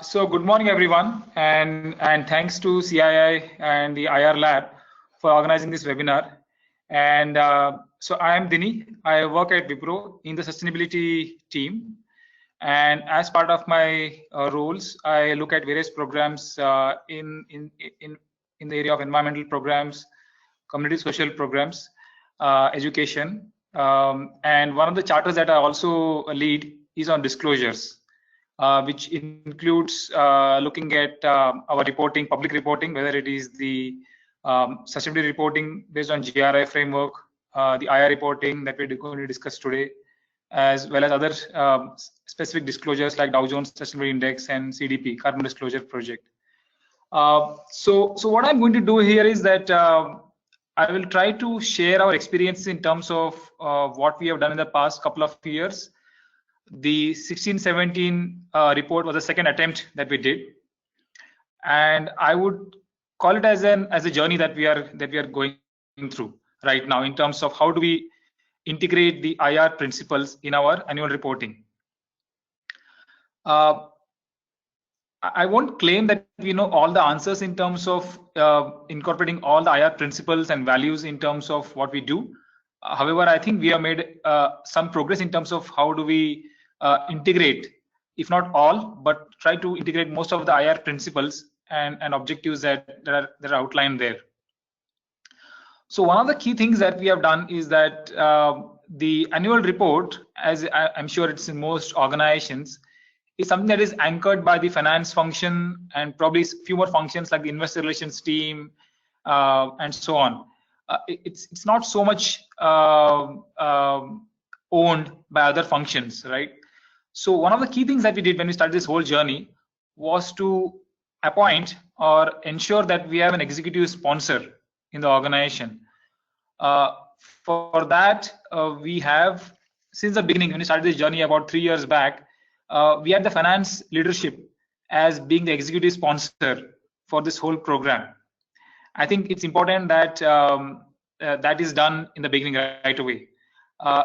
So good morning, everyone, and thanks to CII and the IR Lab for organizing this webinar. And so I am Dini. I work at Wipro in the sustainability team, and as part of my roles, I look at various programs in the area of environmental programs, community social programs, education, and one of the charters that I also lead is on disclosures. Which includes looking at our reporting, public reporting, whether it is the sustainability reporting based on GRI framework, the IR reporting that we're going to discuss today, as well as other specific disclosures like Dow Jones Sustainability Index and CDP, Carbon Disclosure Project. So what I'm going to do here is that I will try to share our experience in terms of what we have done in the past couple of years. The 16-17 report was the second attempt that we did, and I would call it as a journey that we are going through right now in terms of how do we integrate the IR principles in our annual reporting. I won't claim that we know all the answers in terms of incorporating all the IR principles and values in terms of what we do. However, I think we have made some progress in terms of how do we integrate, if not all, but try to integrate most of the IR principles and objectives that are outlined there. So one of the key things that we have done is that the annual report, as I'm sure it's in most organizations, is something that is anchored by the finance function and probably a few more functions like the investor relations team and so on. It's not so much owned by other functions, right? So one of the key things that we did when we started this whole journey was to appoint or ensure that we have an executive sponsor in the organization. For that, we have, since the beginning, when we started this journey about 3 years back, we had the finance leadership as being the executive sponsor for this whole program. I think it's important that that is done in the beginning right away.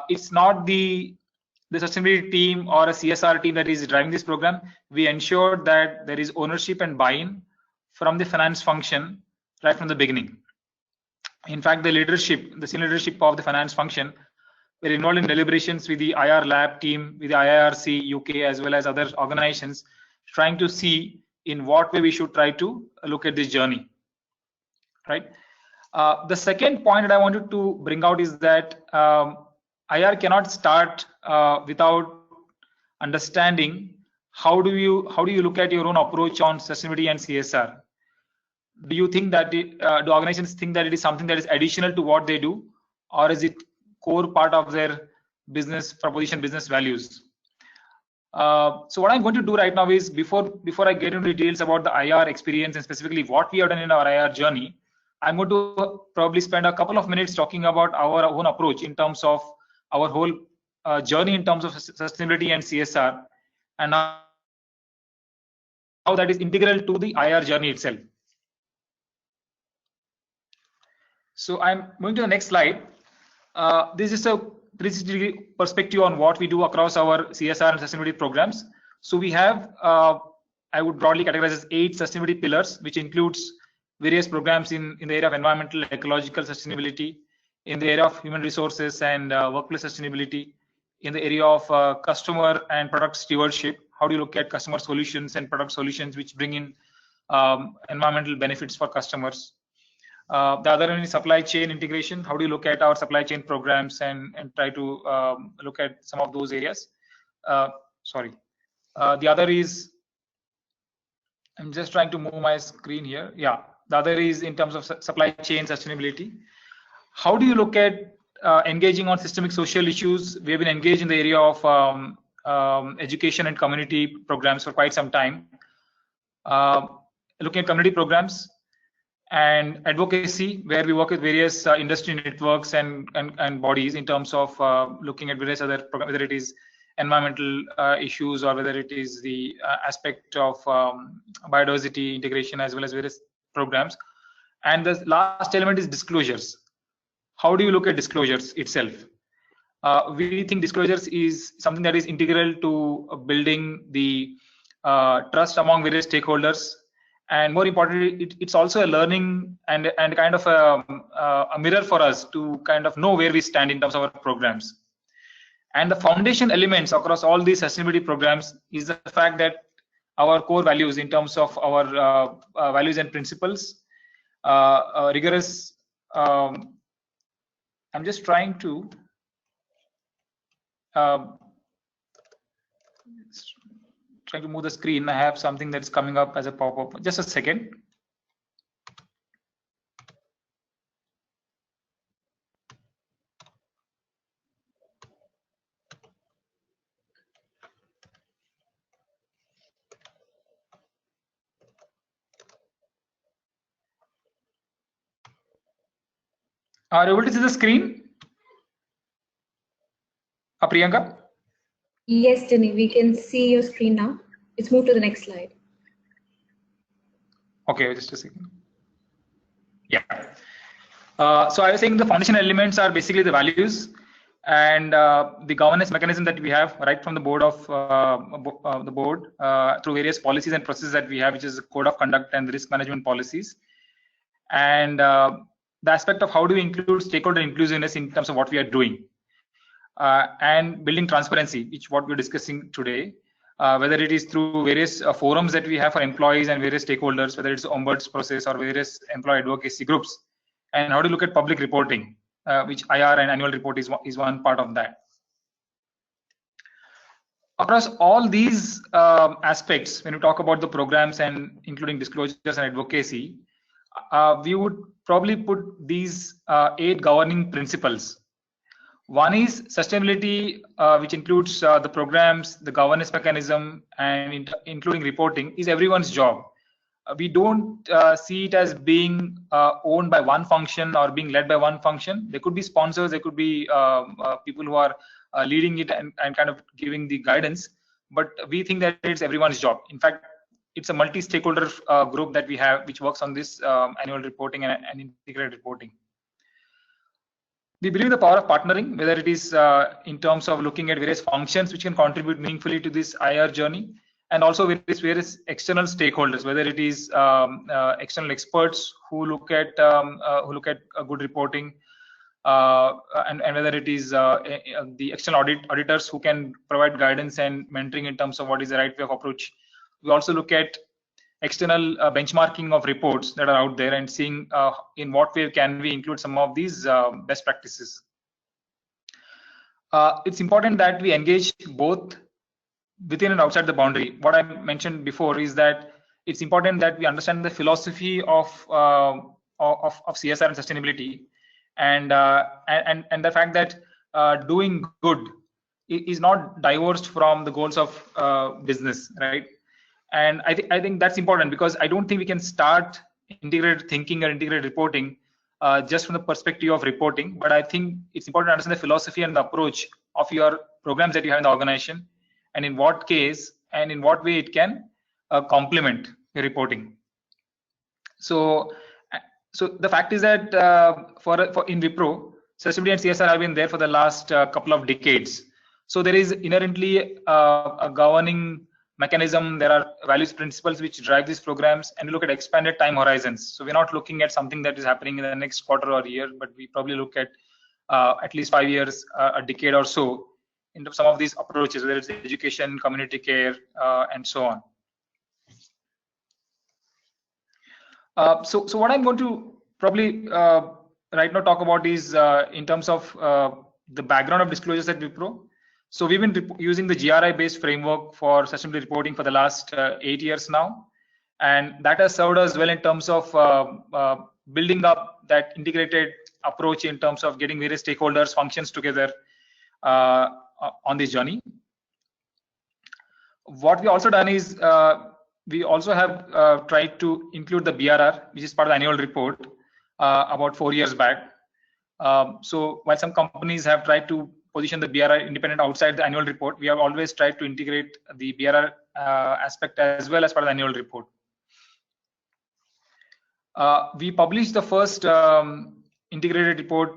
It's not the sustainability team or a CSR team that is driving this program. We ensured that there is ownership and buy-in from the finance function right from the beginning. In fact, the senior leadership of the finance function were involved in deliberations with the IR lab team, with the IIRC UK, as well as other organizations, trying to see in what way we should try to look at this journey, right? The second point that I wanted to bring out is that IR cannot start without understanding how do you look at your own approach on sustainability and CSR. Do you think that do organizations think that it is something that is additional to what they do, or is it core part of their business proposition, business values? So what I'm going to do right now is before I get into details about the IR experience and specifically what we have done in our IR journey, I'm going to probably spend a couple of minutes talking about our own approach in terms of our whole journey in terms of sustainability and CSR, and how that is integral to the IR journey itself. So I'm moving to the next slide. This is a 360-degree perspective on what we do across our CSR and sustainability programs. So we have, I would broadly categorize as 8 sustainability pillars, which includes various programs in the area of environmental, ecological sustainability, in the area of human resources and workplace sustainability, in the area of customer and product stewardship. How do you look at customer solutions and product solutions which bring in environmental benefits for customers? The other one is supply chain integration. How do you look at our supply chain programs and try to look at some of those areas? The other is, I'm just trying to move my screen here. Yeah, the other is in terms of supply chain sustainability. How do you look at engaging on systemic social issues? We have been engaged in the area of education and community programs for quite some time. Looking at community programs and advocacy, where we work with various industry networks and bodies in terms of looking at various other programs, whether it is environmental issues or whether it is the aspect of biodiversity integration, as well as various programs. And the last element is disclosures. How do you look at disclosures itself? We think disclosures is something that is integral to building the trust among various stakeholders, and more importantly, it's also a learning and kind of a mirror for us to kind of know where we stand in terms of our programs. And the foundation elements across all these sustainability programs is the fact that our core values in terms of our values and principles, rigorous. I'm just trying to move the screen. I have something that's coming up as a pop-up. Just a second. Are you able to see the screen? Priyanka? Yes, Jenny, we can see your screen now. Let's move to the next slide. Okay, just a second. Yeah. So I was saying the foundational elements are basically the values and the governance mechanism that we have right from the board of the board through various policies and processes that we have, which is the code of conduct and the risk management policies, and the aspect of how do we include stakeholder inclusiveness in terms of what we are doing, and building transparency, which what we're discussing today, whether it is through various forums that we have for employees and various stakeholders, whether it's the ombuds process or various employee advocacy groups, and how to look at public reporting, which IR and annual report is one part of that. Across all these aspects, when we talk about the programs and including disclosures and advocacy, we would probably put these 8 governing principles. One is sustainability, which includes the programs, the governance mechanism, and including reporting, is everyone's job. We don't see it as being owned by one function or being led by one function. There could be sponsors, there could be people who are leading it and kind of giving the guidance, but we think that it's everyone's job. In fact, it's a multi-stakeholder group that we have, which works on this annual reporting and integrated reporting. We believe in the power of partnering, whether it is in terms of looking at various functions which can contribute meaningfully to this IR journey, and also various external stakeholders, whether it is external experts who look at good reporting, and whether it is the external auditors who can provide guidance and mentoring in terms of what is the right way of approach. We also look at external benchmarking of reports that are out there and seeing in what way can we include some of these best practices. It's important that we engage both within and outside the boundary. What I mentioned before is that it's important that we understand the philosophy of CSR and sustainability, and the fact that doing good is not divorced from the goals of business, right? And I think that's important, because I don't think we can start integrated thinking or integrated reporting just from the perspective of reporting. But I think it's important to understand the philosophy and the approach of your programs that you have in the organization, and in what case and in what way it can complement your reporting. So the fact is that for in Wipro, sustainability and CSR have been there for the last couple of decades. So there is inherently a governing mechanism. There are values, principles which drive these programs, and we look at expanded time horizons. So we're not looking at something that is happening in the next quarter or year, but we probably look at least 5 years, a decade or so, into some of these approaches, whether it's education, community care, and so on. So what I'm going to probably right now talk about is in terms of the background of disclosures at Wipro. So we've been using the GRI-based framework for sustainability reporting for the last 8 years now, and that has served us well in terms of building up that integrated approach in terms of getting various stakeholders, functions together on this journey. What we also done is we also have tried to include the BRR, which is part of the annual report, about 4 years back. So while some companies have tried to position the BRR independent outside the annual report, we have always tried to integrate the BRR aspect as well as part of the annual report. We published the first integrated report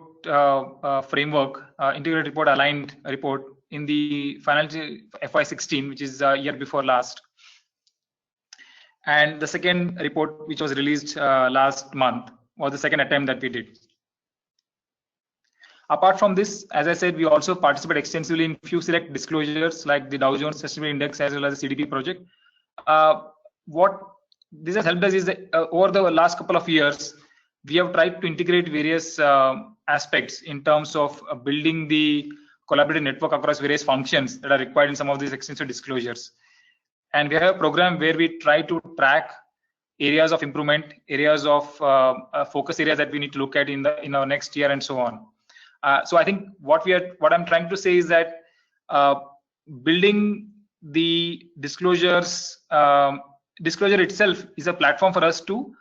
framework, integrated report aligned report in the financial FY16, which is year before last. And the second report, which was released last month, was the second attempt that we did. Apart from this, as I said, we also participate extensively in few select disclosures like the Dow Jones Sustainability Index as well as the CDP project. What this has helped us is that over the last couple of years, we have tried to integrate various aspects in terms of building the collaborative network across various functions that are required in some of these extensive disclosures. And we have a program where we try to track areas of improvement, areas of focus areas that we need to look at in our next year, and so on. So I think what I'm trying to say is that building the disclosures, disclosure itself is a platform for us to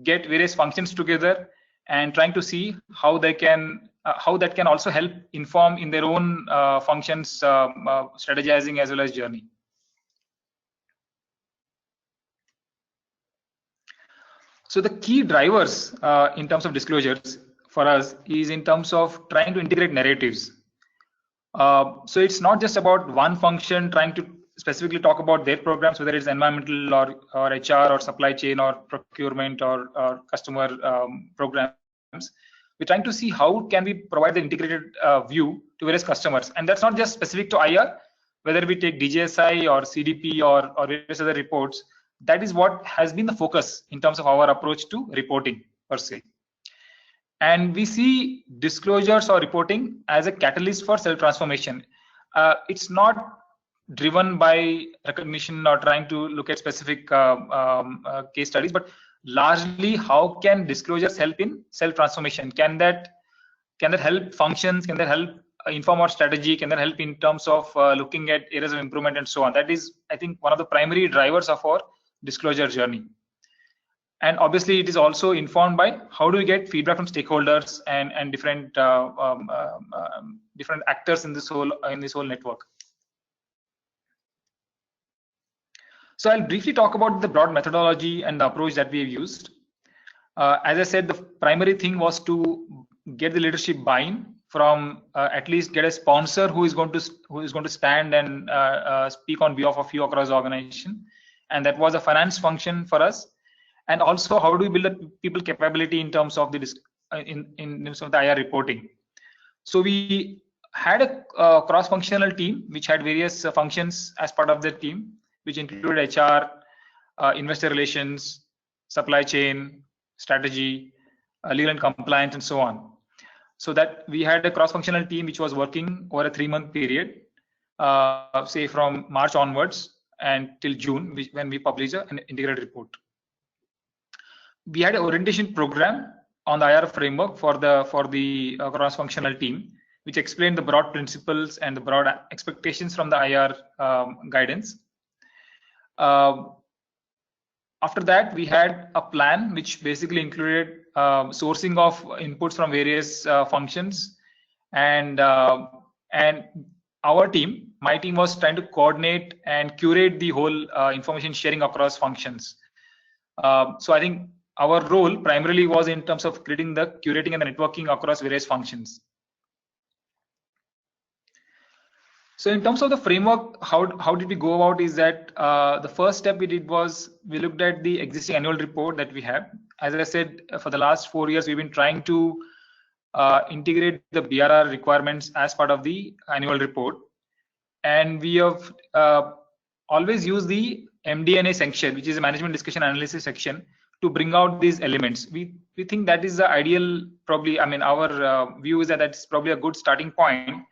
get various functions together and trying to see how they can how that can also help inform in their own functions, strategizing as well as journey. So the key drivers in terms of disclosures for us is in terms of trying to integrate narratives. So it's not just about one function trying to specifically talk about their programs, whether it's environmental or HR or supply chain or procurement or customer programs. We're trying to see how can we provide the integrated view to various customers. And that's not just specific to IR, whether we take DJSI or CDP or various other reports. That is what has been the focus in terms of our approach to reporting per se. And we see disclosures or reporting as a catalyst for self-transformation. It's not driven by recognition or trying to look at specific case studies, but largely how can disclosures help in self-transformation? Can that help functions? Can that help inform our strategy? Can that help in terms of looking at areas of improvement and so on? That is, I think, one of the primary drivers of our disclosure journey. And obviously, it is also informed by how do we get feedback from stakeholders and different different actors in this whole network. So I'll briefly talk about the broad methodology and the approach that we have used. As I said, the primary thing was to get the leadership buy-in from at least get a sponsor who is going to stand and speak on behalf of you across the organization, and that was a finance function for us. And also, how do we build a people capability in terms of the in terms of the IR reporting? So we had a cross-functional team which had various functions as part of the team, which included HR, investor relations, supply chain, strategy, legal and compliance, and so on. So that we had a cross-functional team which was working over a 3-month period, say from March onwards and till June, when we publish an integrated report. We had an orientation program on the IR framework for the cross-functional team, which explained the broad principles and the broad expectations from the IR guidance. After that, we had a plan which basically included sourcing of inputs from various functions, and our team, my team, was trying to coordinate and curate the whole information sharing across functions. So I think our role primarily was in terms of creating the curating and the networking across various functions. So in terms of the framework, how did we go about is that the first step we did was we looked at the existing annual report that we have. As I said, for the last 4 years, we've been trying to integrate the BRR requirements as part of the annual report. And we have always used the MD&A section, which is a management discussion analysis section, to bring out these elements. We think that is the ideal, probably, I mean, our view is that that's probably a good starting point,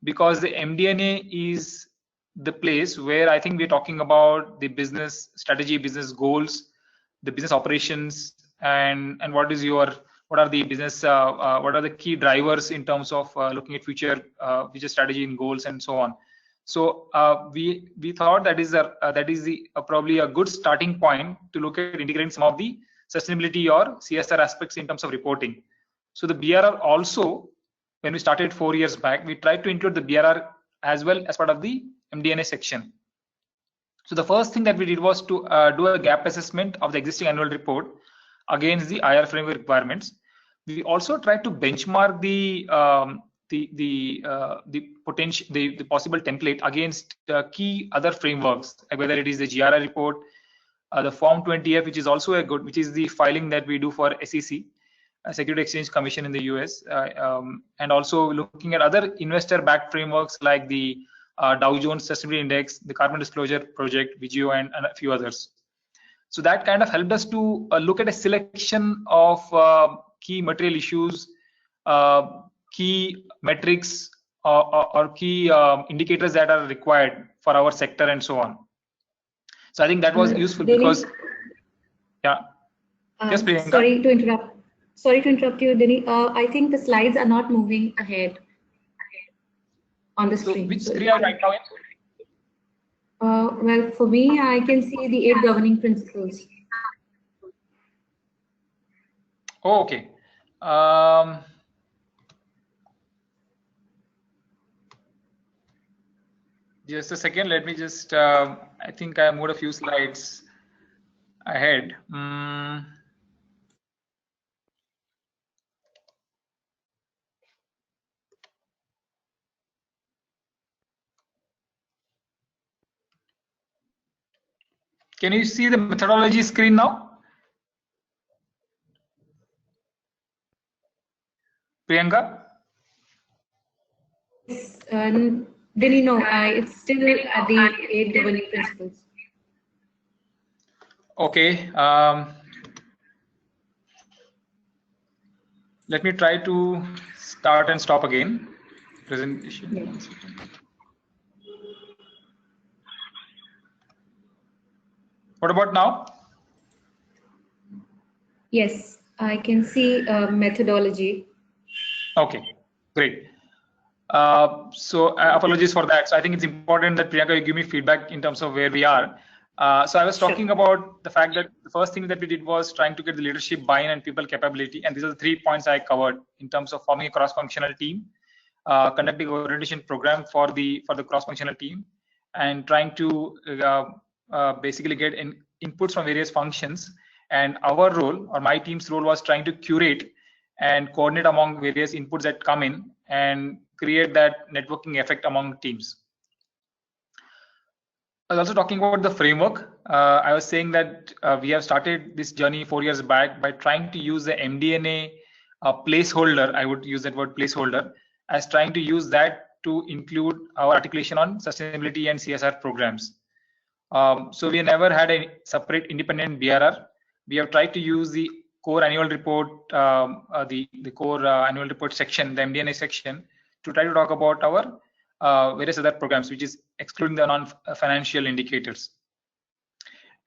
because the MD&A is the place where I think we're talking about the business strategy, business goals, the business operations, and what are the business, what are the key drivers in terms of looking at future strategy and goals and so on. So we thought that is probably a good starting point to look at integrating some of the sustainability or CSR aspects in terms of reporting. So the BRR also, when we started 4 years back, we tried to include the BRR as well as part of the MD&A section. So the first thing that we did was to do a gap assessment of the existing annual report against the IR framework requirements. We also tried to benchmark the possible template against key other frameworks, like whether it is the GRI report, the Form 20F, which is also which is the filing that we do for SEC, Security Exchange Commission in the US, and also looking at other investor-backed frameworks like the Dow Jones Sustainability Index, the Carbon Disclosure Project, Vigeo, and a few others. So that kind of helped us to look at a selection of key material issues, key metrics, or key indicators that are required for our sector and so on. So I think that was useful because, yeah. Yes, Priyanka. Sorry to interrupt you, Denny. I think the slides are not moving ahead on the screen. So which screen are you right now in? Well, for me, I can see the 8 governing principles. Oh, okay. Just a second. Let me just. I think I moved a few slides ahead. Can you see the methodology screen now? Priyanka? Yes, Denny, no, it's still at the 8 governing principles. Okay. Let me try to start and stop again. Presentation. Yes. What about now? Yes, I can see methodology. Okay, great. So apologies for that. So I think it's important that Priyanka, you give me feedback in terms of where we are. So I was talking about the fact that the first thing that we did was trying to get the leadership buy-in and people capability. And these are the 3 points I covered in terms of forming a cross-functional team, conducting an orientation program for the cross-functional team, and trying to basically get inputs from various functions. And our role, or my team's role, was trying to curate and coordinate among various inputs that come in and create that networking effect among teams. I was also talking about the framework. I was saying that we have started this journey 4 years back by trying to use the MD&A placeholder. I would use that word placeholder as trying to use that to include our articulation on sustainability and CSR programs. So we never had a separate independent BRR. We have tried to use the core annual report, the core annual report section, the MD&A section, to try to talk about our various other programs, which is excluding the non-financial indicators.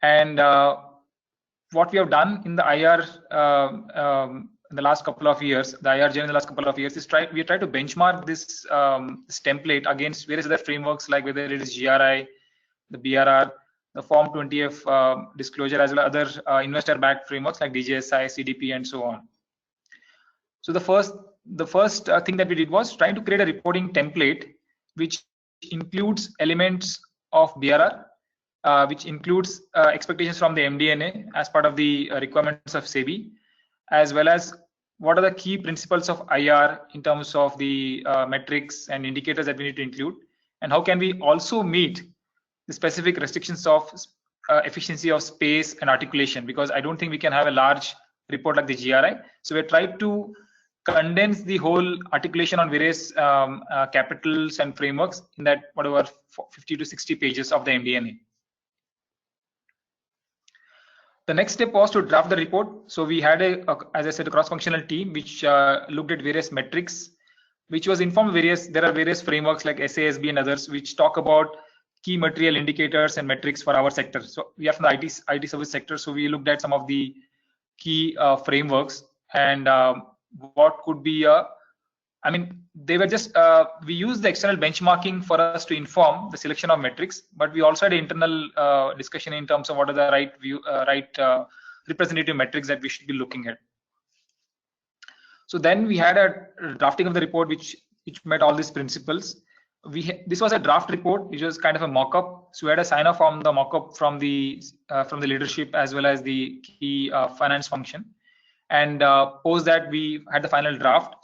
And what we have done in the IR in the last couple of years, the IR journey in the last couple of years, is we try to benchmark this, this template against various other frameworks, like whether it is GRI, the BRR, the Form 20F disclosure, as well as other investor-backed frameworks like DJSI, CDP, and so on. So the first thing that we did was trying to create a reporting template which includes elements of BRR, which includes expectations from the MD&A as part of the requirements of SEBI, as well as what are the key principles of IR in terms of the metrics and indicators that we need to include, and how can we also meet the specific restrictions of efficiency of space and articulation, because I don't think we can have a large report like the GRI. So we tried to condense the whole articulation on various capitals and frameworks in that whatever 50 to 60 pages of the MD&A. The next step was to draft the report. So we had as I said, a cross-functional team which looked at various metrics, which was informed there are various frameworks like SASB and others which talk about key material indicators and metrics for our sector. So we are from the IT service sector, so we looked at some of the key frameworks and what could be I mean, they were just we used the external benchmarking for us to inform the selection of metrics, but we also had an internal discussion in terms of what are the right representative metrics that we should be looking at. So then we had a drafting of the report which met all these principles. This was a draft report, which was kind of a mock-up. So we had a sign-off from the mock-up from the leadership as well as the key finance function, and post that we had the final draft,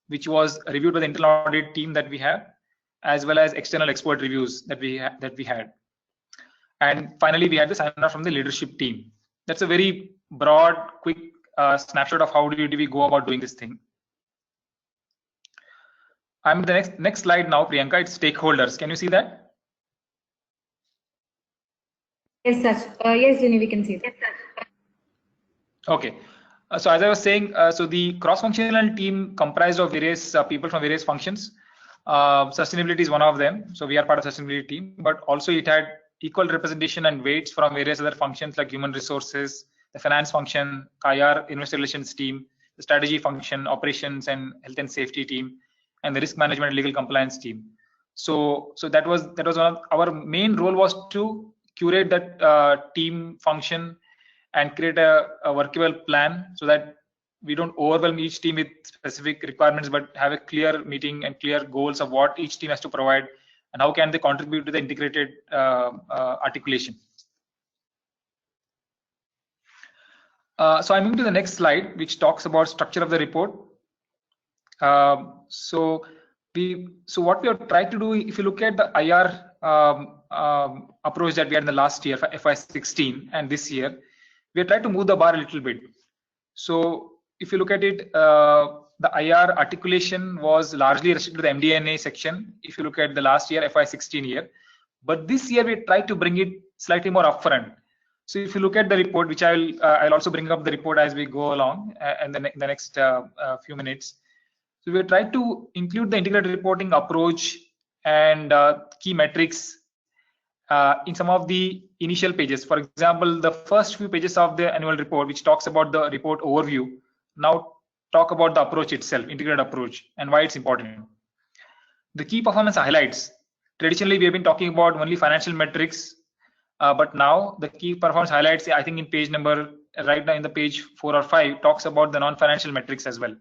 which was reviewed by the internal audit team that we have, as well as external expert reviews that we had. And finally, we had the sign-off from the leadership team. That's a very broad, quick snapshot of how do we go about doing this thing. I'm the next slide now, Priyanka. It's stakeholders. Can you see that? Yes, sir. Yes, Jenny, we can see that. Okay. So as I was saying, so the cross-functional team comprised of various people from various functions. Sustainability is one of them. So we are part of the sustainability team, but also it had equal representation and weights from various other functions like human resources, the finance function, IR, investor relations team, the strategy function, operations and health and safety team, and the risk management and legal compliance team. So that was one of our main role, was to curate that team function and create a workable plan so that we don't overwhelm each team with specific requirements, but have a clear meeting and clear goals of what each team has to provide and how can they contribute to the integrated articulation. So I'm moving to the next slide, which talks about structure of the report. So what we have tried to do, if you look at the IR approach that we had in the last year, FY16, and this year, we have tried to move the bar a little bit. So if you look at it, the IR articulation was largely restricted to the MD&A section. If you look at the last year, FY16 year, but this year we tried to bring it slightly more upfront. So if you look at the report, which I'll also bring up the report as we go along in the next few minutes. So we tried to include the integrated reporting approach and key metrics in some of the initial pages. For example, the first few pages of the annual report, which talks about the report overview, now talk about the approach itself, integrated approach, and why it's important. The key performance highlights. Traditionally, we have been talking about only financial metrics, but now the key performance highlights, I think in page number, right now in the page 4 or 5, talks about the non-financial metrics as well.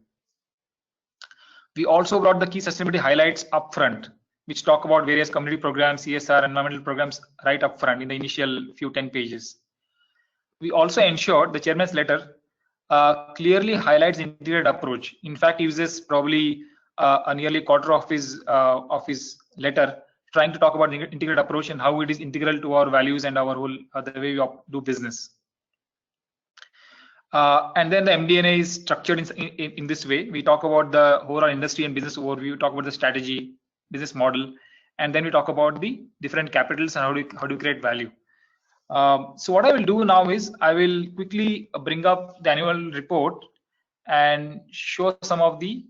We also brought the key sustainability highlights up front, which talk about various community programs, CSR, environmental programs right up front in the initial few 10 pages. We also ensured the chairman's letter clearly highlights the integrated approach. In fact, he uses probably a nearly quarter of his letter trying to talk about the integrated approach and how it is integral to our values and our whole the way we do business. And then the MD&A is structured in this way. We talk about the overall industry and business overview, talk about the strategy, business model, and then we talk about the different capitals and how do you create value. So what I will do now is I will quickly bring up the annual report and show some of the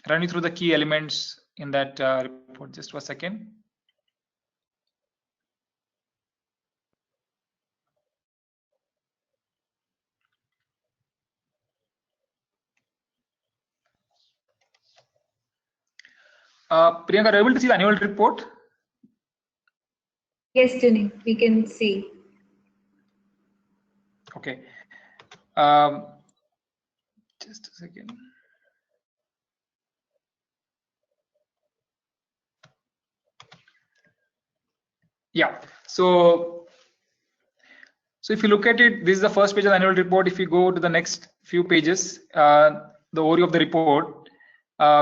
running through the key elements in that report. Just for a second. Priyanka, are you able to see the annual report? Yes, Jenny, we can see. Okay. Just a second. Yeah. So if you look at it, this is the first page of the annual report. If you go to the next few pages, the overview of the report,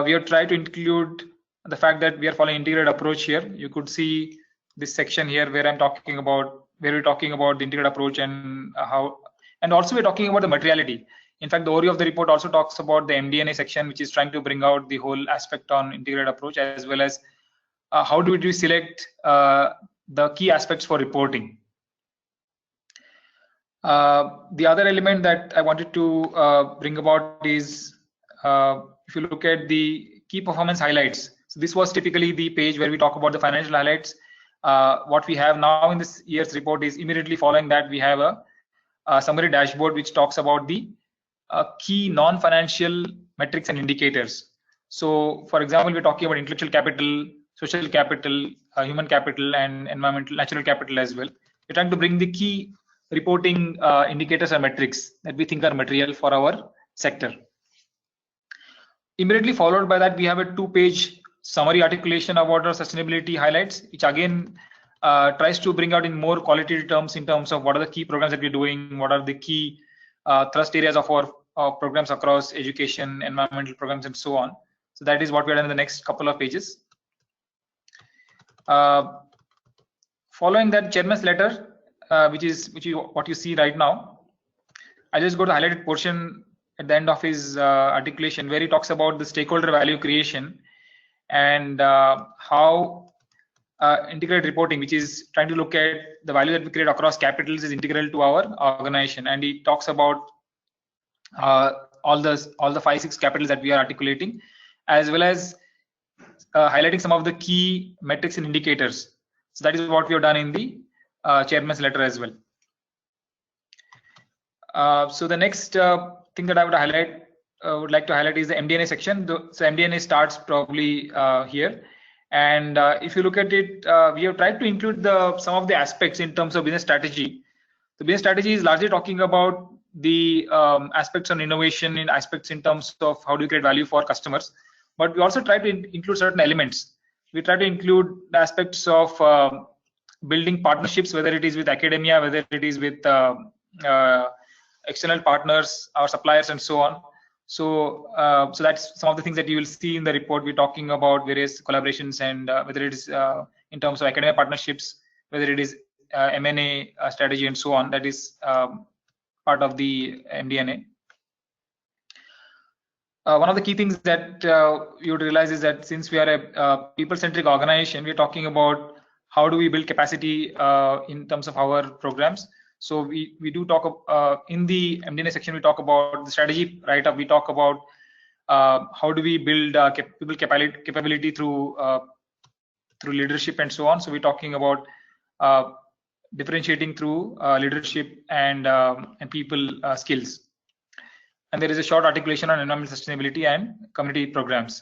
we have tried to include the fact that we are following integrated approach here. You could see this section here where we're talking about the integrated approach and how, and also we're talking about the materiality. In fact, the overview of the report also talks about the MD&A section, which is trying to bring out the whole aspect on integrated approach, as well as how do we select the key aspects for reporting. The other element that I wanted to bring about is if you look at the key performance highlights. So this was typically the page where we talk about the financial highlights. What we have now in this year's report is immediately following that we have a summary dashboard which talks about the key non-financial metrics and indicators. So for example, we're talking about intellectual capital, social capital, human capital, and environmental, natural capital as well. We're trying to bring the key reporting indicators and metrics that we think are material for our sector. Immediately followed by that, we have a 2-page summary articulation about our sustainability highlights, which again tries to bring out in more qualitative terms in terms of what are the key programs that we're doing, what are the key thrust areas of our programs across education, environmental programs, and so on. So that is what we're done in the next couple of pages. Following that chairman's letter, which is what you see right now, I just go to the highlighted portion at the end of his articulation, where he talks about the stakeholder value creation and how integrated reporting, which is trying to look at the value that we create across capitals, is integral to our organization. And he talks about all the 5-6 capitals that we are articulating, as well as highlighting some of the key metrics and indicators. So that is what we have done in the chairman's letter as well. So the next thing that I would like to highlight is the MD&A section. So MD&A starts probably here, and if you look at it, we have tried to include some of the aspects in terms of business strategy. The business strategy is largely talking about the aspects on innovation, in aspects in terms of how do you create value for customers, but we also try to include certain elements. We try to include the aspects of building partnerships, whether it is with academia, whether it is with external partners, our suppliers, and so on. So, so that's some of the things that you will see in the report. We're talking about various collaborations, and whether it is in terms of academic partnerships, whether it is M&A strategy, and so on. That is part of the MD&A. One of the key things that you would realize is that since we are a people-centric organization, we're talking about how do we build capacity in terms of our programs. So we do talk in the MD&A section, we talk about the strategy write-up. We talk about how do we build people capability through leadership and so on. So we're talking about differentiating through leadership and people skills. And there is a short articulation on environmental sustainability and community programs.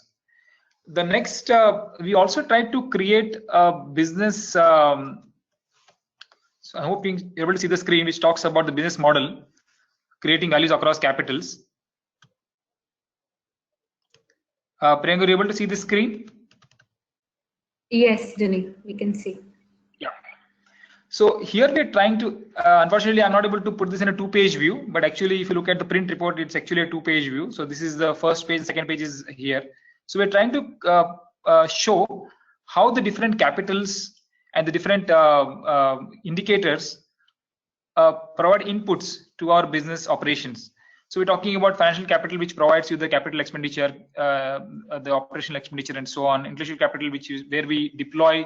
The next, we also tried to create a business. So I'm hoping you're able to see the screen, which talks about the business model, creating values across capitals. Priyanka, are you able to see the screen? Yes, Jenny, we can see. Yeah. So here we're trying to, unfortunately, I'm not able to put this in a 2-page view, but actually, if you look at the print report, it's actually a 2-page view. So this is the first page, the second page is here. So we're trying to show how the different capitals and the different indicators provide inputs to our business operations. So we're talking about financial capital, which provides you the capital expenditure, the operational expenditure, and so on. Intellectual capital, which is where we deploy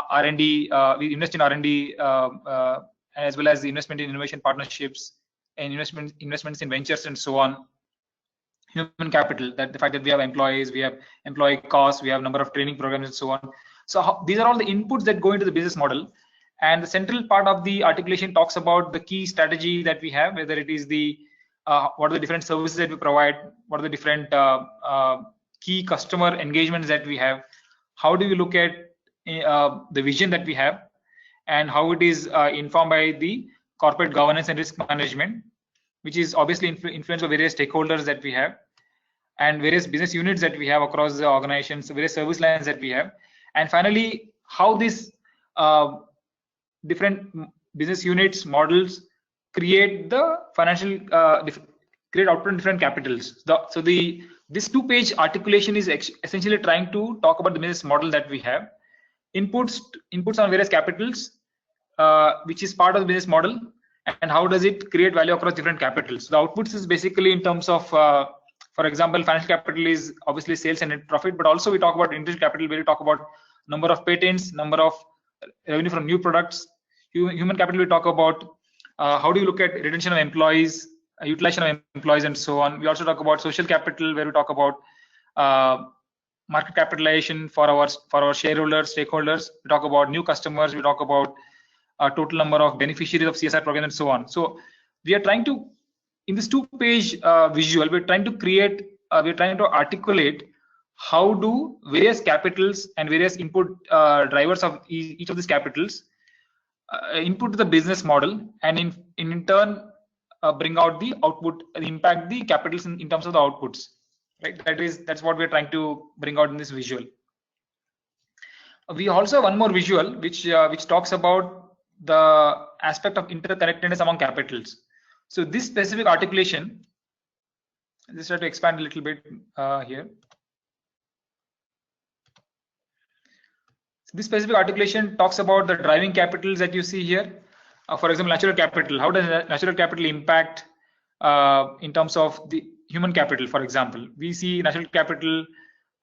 R&D, we invest in R&D, as well as the investment in innovation partnerships and investments in ventures and so on. Human capital, that the fact that we have employees, we have employee costs, we have number of training programs and so on. So these are all the inputs that go into the business model. And the central part of the articulation talks about the key strategy that we have, whether it is the what are the different services that we provide, what are the different key customer engagements that we have, how do we look at the vision that we have, and how it is informed by the corporate governance and risk management, which is obviously influenced by various stakeholders that we have, and various business units that we have across the organizations, various service lines that we have, and finally, how this different business units models create the financial create output in different capitals. So this 2-page articulation is essentially trying to talk about the business model that we have, inputs on various capitals, which is part of the business model, and how does it create value across different capitals. The outputs is basically in terms of, for example, financial capital is obviously sales and net profit, but also we talk about intellectual capital, where we talk about number of patents, number of revenue from new products. Human capital, we talk about how do you look at retention of employees, utilization of employees, and so on. We also talk about social capital, where we talk about market capitalization for our shareholders, stakeholders. We talk about new customers. We talk about total number of beneficiaries of CSR program, and so on. So we are trying to, in this 2-page visual, we're trying to articulate how do various capitals and various input drivers of each of these capitals input to the business model, and in turn bring out the output, impact the capitals in terms of the outputs. Right? That's what we're trying to bring out in this visual. We also have one more visual which talks about the aspect of interconnectedness among capitals. So this specific articulation, I'll just try to expand a little bit here. This specific articulation talks about the driving capitals that you see here. For example, natural capital. How does natural capital impact in terms of the human capital? For example, we see natural capital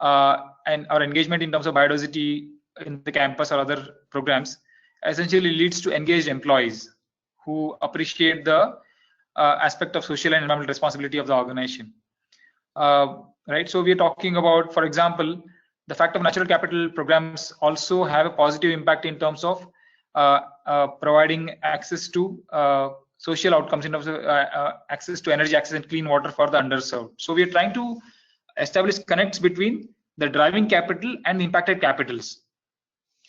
and our engagement in terms of biodiversity in the campus or other programs essentially leads to engaged employees who appreciate the aspect of social and environmental responsibility of the organization. Right. So we are talking about, for example, the fact of natural capital programs also have a positive impact in terms of providing access to social outcomes in terms of access to energy, access and clean water for the underserved. So we are trying to establish connects between the driving capital and the impacted capitals.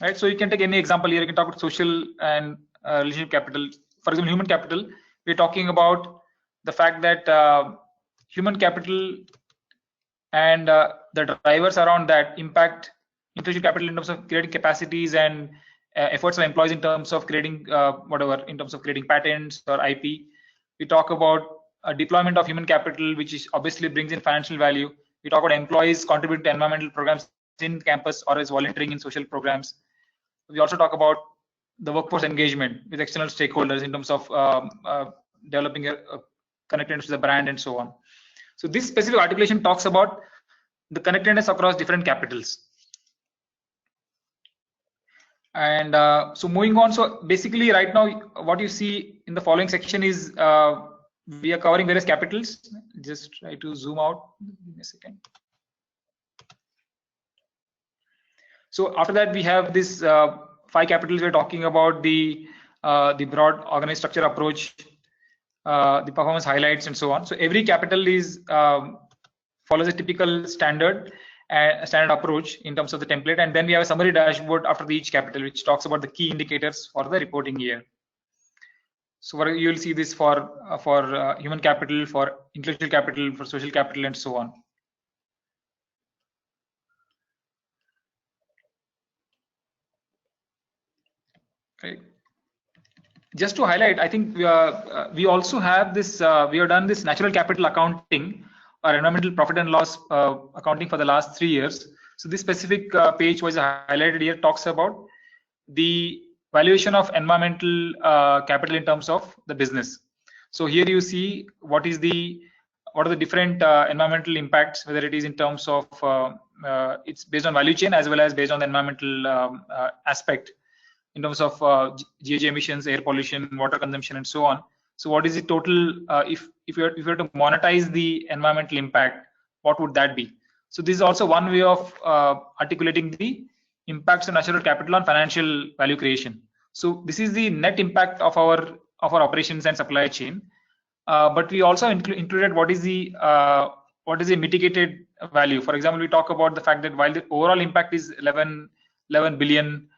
Right. So you can take any example here. You can talk about social and relationship capital. For example, human capital. We're talking about the fact that human capital and the drivers around that impact intellectual capital in terms of creating capacities and efforts of employees in terms of creating in terms of creating patents or IP. We talk about a deployment of human capital, which is obviously brings in financial value. We talk about employees contributing to environmental programs in campus or as volunteering in social programs. We also talk about the workforce engagement with external stakeholders in terms of developing a connectedness to the brand and so on. So this specific articulation talks about the connectedness across different capitals. And so moving on, so basically right now what you see in the following section is we are covering various capitals. Just try to zoom out. Give me a second. So after that we have this 5 capitals. We're talking about the broad organized structure approach, the performance highlights and so on. So every capital is follows a typical standard approach in terms of the template, and then we have a summary dashboard after each capital which talks about the key indicators for the reporting year. So you will see this for human capital, for intellectual capital, for social capital and so on. Okay. Just to highlight, I think we also have this. We have done this natural capital accounting or environmental profit and loss accounting for the last 3 years. So this specific page was highlighted here talks about the valuation of environmental capital in terms of the business. So here you see what are the different environmental impacts, whether it is in terms of it's based on value chain as well as based on the environmental aspect in terms of GHG emissions, air pollution, water consumption, and so on. So what is the total, if you were to monetize the environmental impact, what would that be? So this is also one way of articulating the impacts of natural capital on financial value creation. So this is the net impact of our operations and supply chain. But we also included what is the mitigated value. For example, we talk about the fact that while the overall impact is 11 billion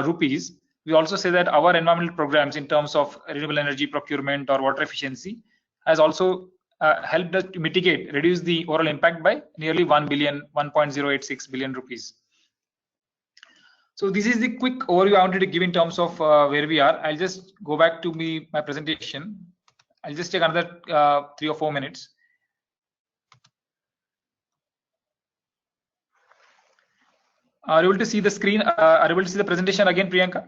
rupees, we also say that our environmental programs in terms of renewable energy procurement or water efficiency has also helped us to reduce the overall impact by nearly 1.086 billion rupees. So this is the quick overview I wanted to give in terms of where we are. I'll just go back to my presentation. I'll just take another 3 or 4 minutes. Are you able to see the screen? Are you able to see the presentation again, Priyanka?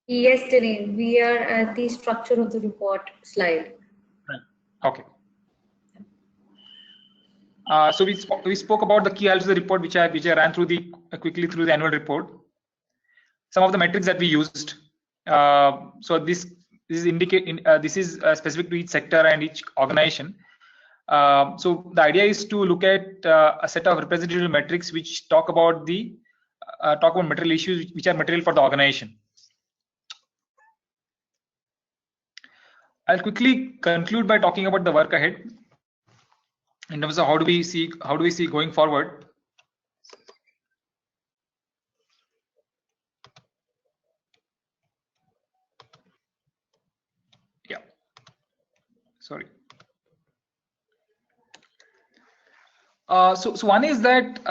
Yes, Dinesh. We are at the structure of the report slide. Right. Okay. So we spoke about the key highlights of the report, which I ran through quickly through the annual report. Some of the metrics that we used. So this is specific to each sector and each organization. So the idea is to look at a set of representative metrics which talk about material issues which are material for the organization. I'll quickly conclude by talking about the work ahead in terms of how do we see going forward. Yeah. Sorry. So one is that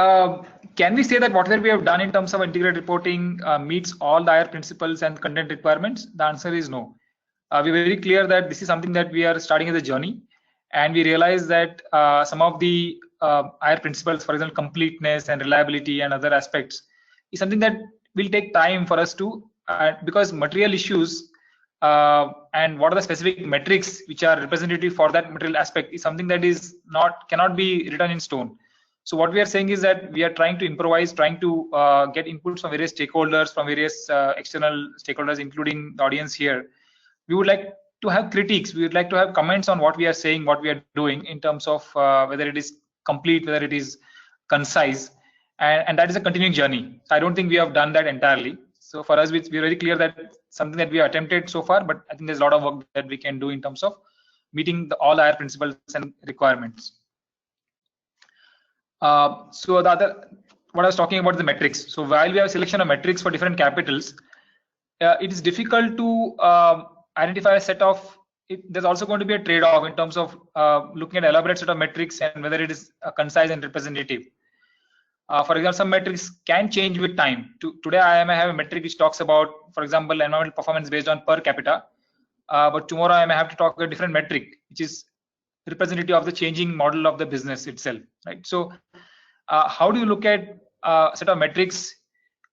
can we say that whatever we have done in terms of integrated reporting meets all the IR principles and content requirements? The answer is no. We're very clear that this is something that we are starting as a journey, and we realize that some of the IR principles, for example, completeness and reliability and other aspects, is something that will take time for us to, because material issues and what are the specific metrics which are representative for that material aspect is something that is cannot be written in stone. So what we are saying is that we are trying to improvise, trying to get inputs from various stakeholders, from various external stakeholders, including the audience here. We would like to have critiques. We would like to have comments on what we are saying, what we are doing in terms of whether it is complete, whether it is concise, and that is a continuing journey. I don't think we have done that entirely. So for us, we're very clear that something that we have attempted so far, but I think there's a lot of work that we can do in terms of meeting all IR principles and requirements. So the other, what I was talking about, the metrics. So while we have a selection of metrics for different capitals, it is difficult to identify a set of, there's also going to be a trade-off in terms of looking at an elaborate set of metrics and whether it is concise and representative. For example, some metrics can change with time. Today, I may have a metric which talks about, for example, environmental performance based on per capita. But tomorrow, I may have to talk about a different metric, which is representative of the changing model of the business itself, right? So how do you look at a set of metrics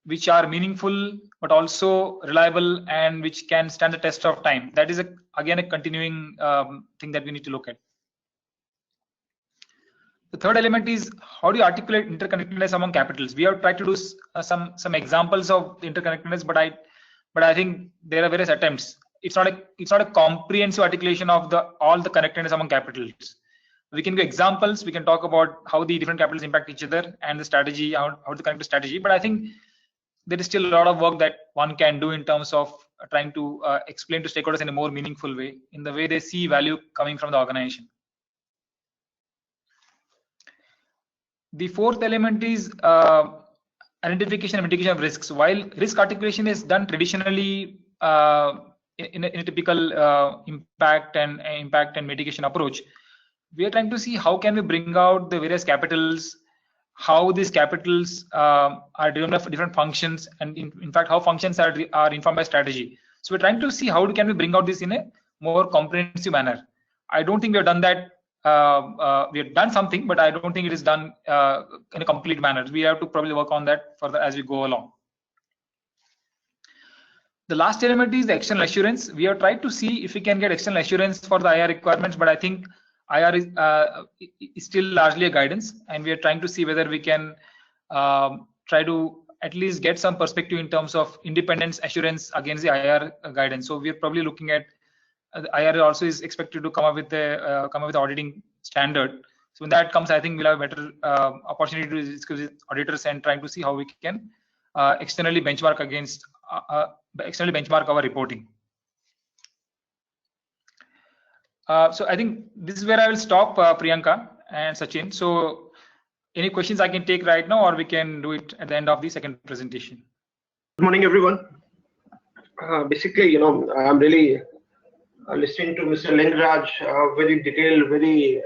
which are meaningful, but also reliable and which can stand the test of time? That is, again, a continuing thing that we need to look at. The third element is how do you articulate interconnectedness among capitals? We have tried to do some examples of interconnectedness, but I think there are various attempts. It's not a comprehensive articulation of all the connectedness among capitals. We can give examples. We can talk about how the different capitals impact each other and the strategy, how to connect the strategy. But I think there is still a lot of work that one can do in terms of trying to explain to stakeholders in a more meaningful way, in the way they see value coming from the organization. The fourth element is identification and mitigation of risks. While risk articulation is done traditionally in a typical impact and mitigation approach, we are trying to see how can we bring out the various capitals, how these capitals are driven by different functions, and in fact how functions are informed by strategy. So we're trying to see how can we bring out this in a more comprehensive manner. I don't think we have done that. We have done something, but I don't think it is done in a complete manner. We have to probably work on that further as we go along. The last element is the external assurance. We have tried to see if we can get external assurance for the IR requirements, but I think IR is still largely a guidance, and we are trying to see whether we can try to at least get some perspective in terms of independence assurance against the IR guidance. So we are probably looking at IR also is expected to come up with the auditing standard. So when that comes, I think we'll have a better opportunity to discuss with auditors and trying to see how we can externally benchmark our reporting. So I think this is where I will stop, Priyanka and Sachin. So any questions I can take right now, or we can do it at the end of the second presentation. Good morning, everyone. Basically, I'm really listening to Mr. Lingaraj, very detailed, very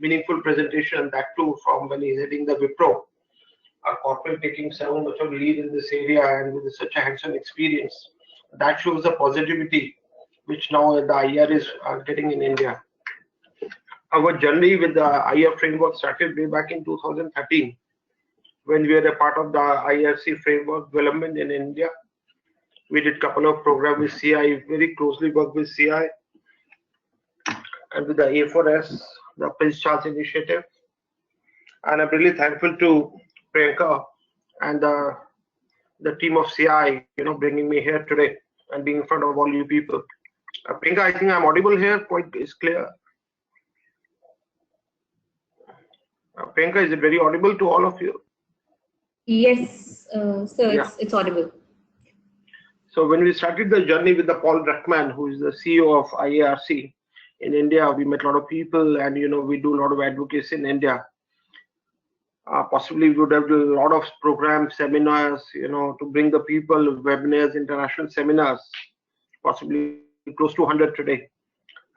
meaningful presentation, that too from when he's heading the Wipro, a corporate taking so much of lead in this area and with such a hands-on experience. That shows the positivity which now the IR is getting in India. Our journey with the IR framework started way back in 2013, when we were a part of the IRC framework development in India. We did a couple of programs with CI, very closely worked with CI and with the A4S, the Prince Charles Initiative. And I'm really thankful to Priyanka and the team of CI, bringing me here today and being in front of all you people. Priyanka, I think I'm audible here, quite is clear. Priyanka, is it very audible to all of you? Yes, sir, yeah. It's audible. So when we started the journey with the Paul Druckmann, who is the CEO of IARC in India, we met a lot of people, and we do a lot of advocacy in India. Possibly we would have done a lot of programs, seminars, to bring the people, webinars, international seminars, possibly close to 100 today.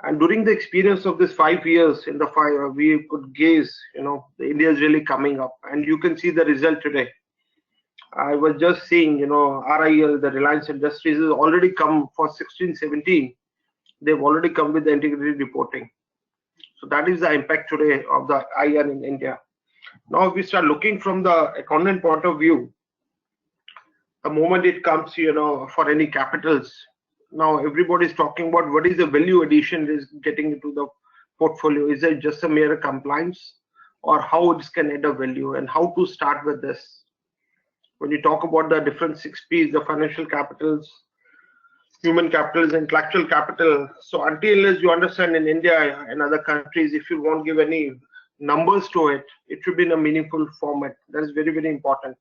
And during the experience of this 5 years in the fire, we could gaze, India is really coming up, and you can see the result today. I was just seeing, RIL, the Reliance Industries, has already come for 16-17. They've already come with the integrated reporting. So that is the impact today of the IR in India. Now, if we start looking from the accountant point of view, the moment it comes, for any capitals, now everybody is talking about what is the value addition is getting into the portfolio. Is it just a mere compliance, or how it can add a value, and how to start with this? When you talk about the different 6 P's, the financial capitals, human capitals, intellectual capital. So until unless you understand in India and other countries, if you won't give any numbers to it, it should be in a meaningful format. That is very, very important.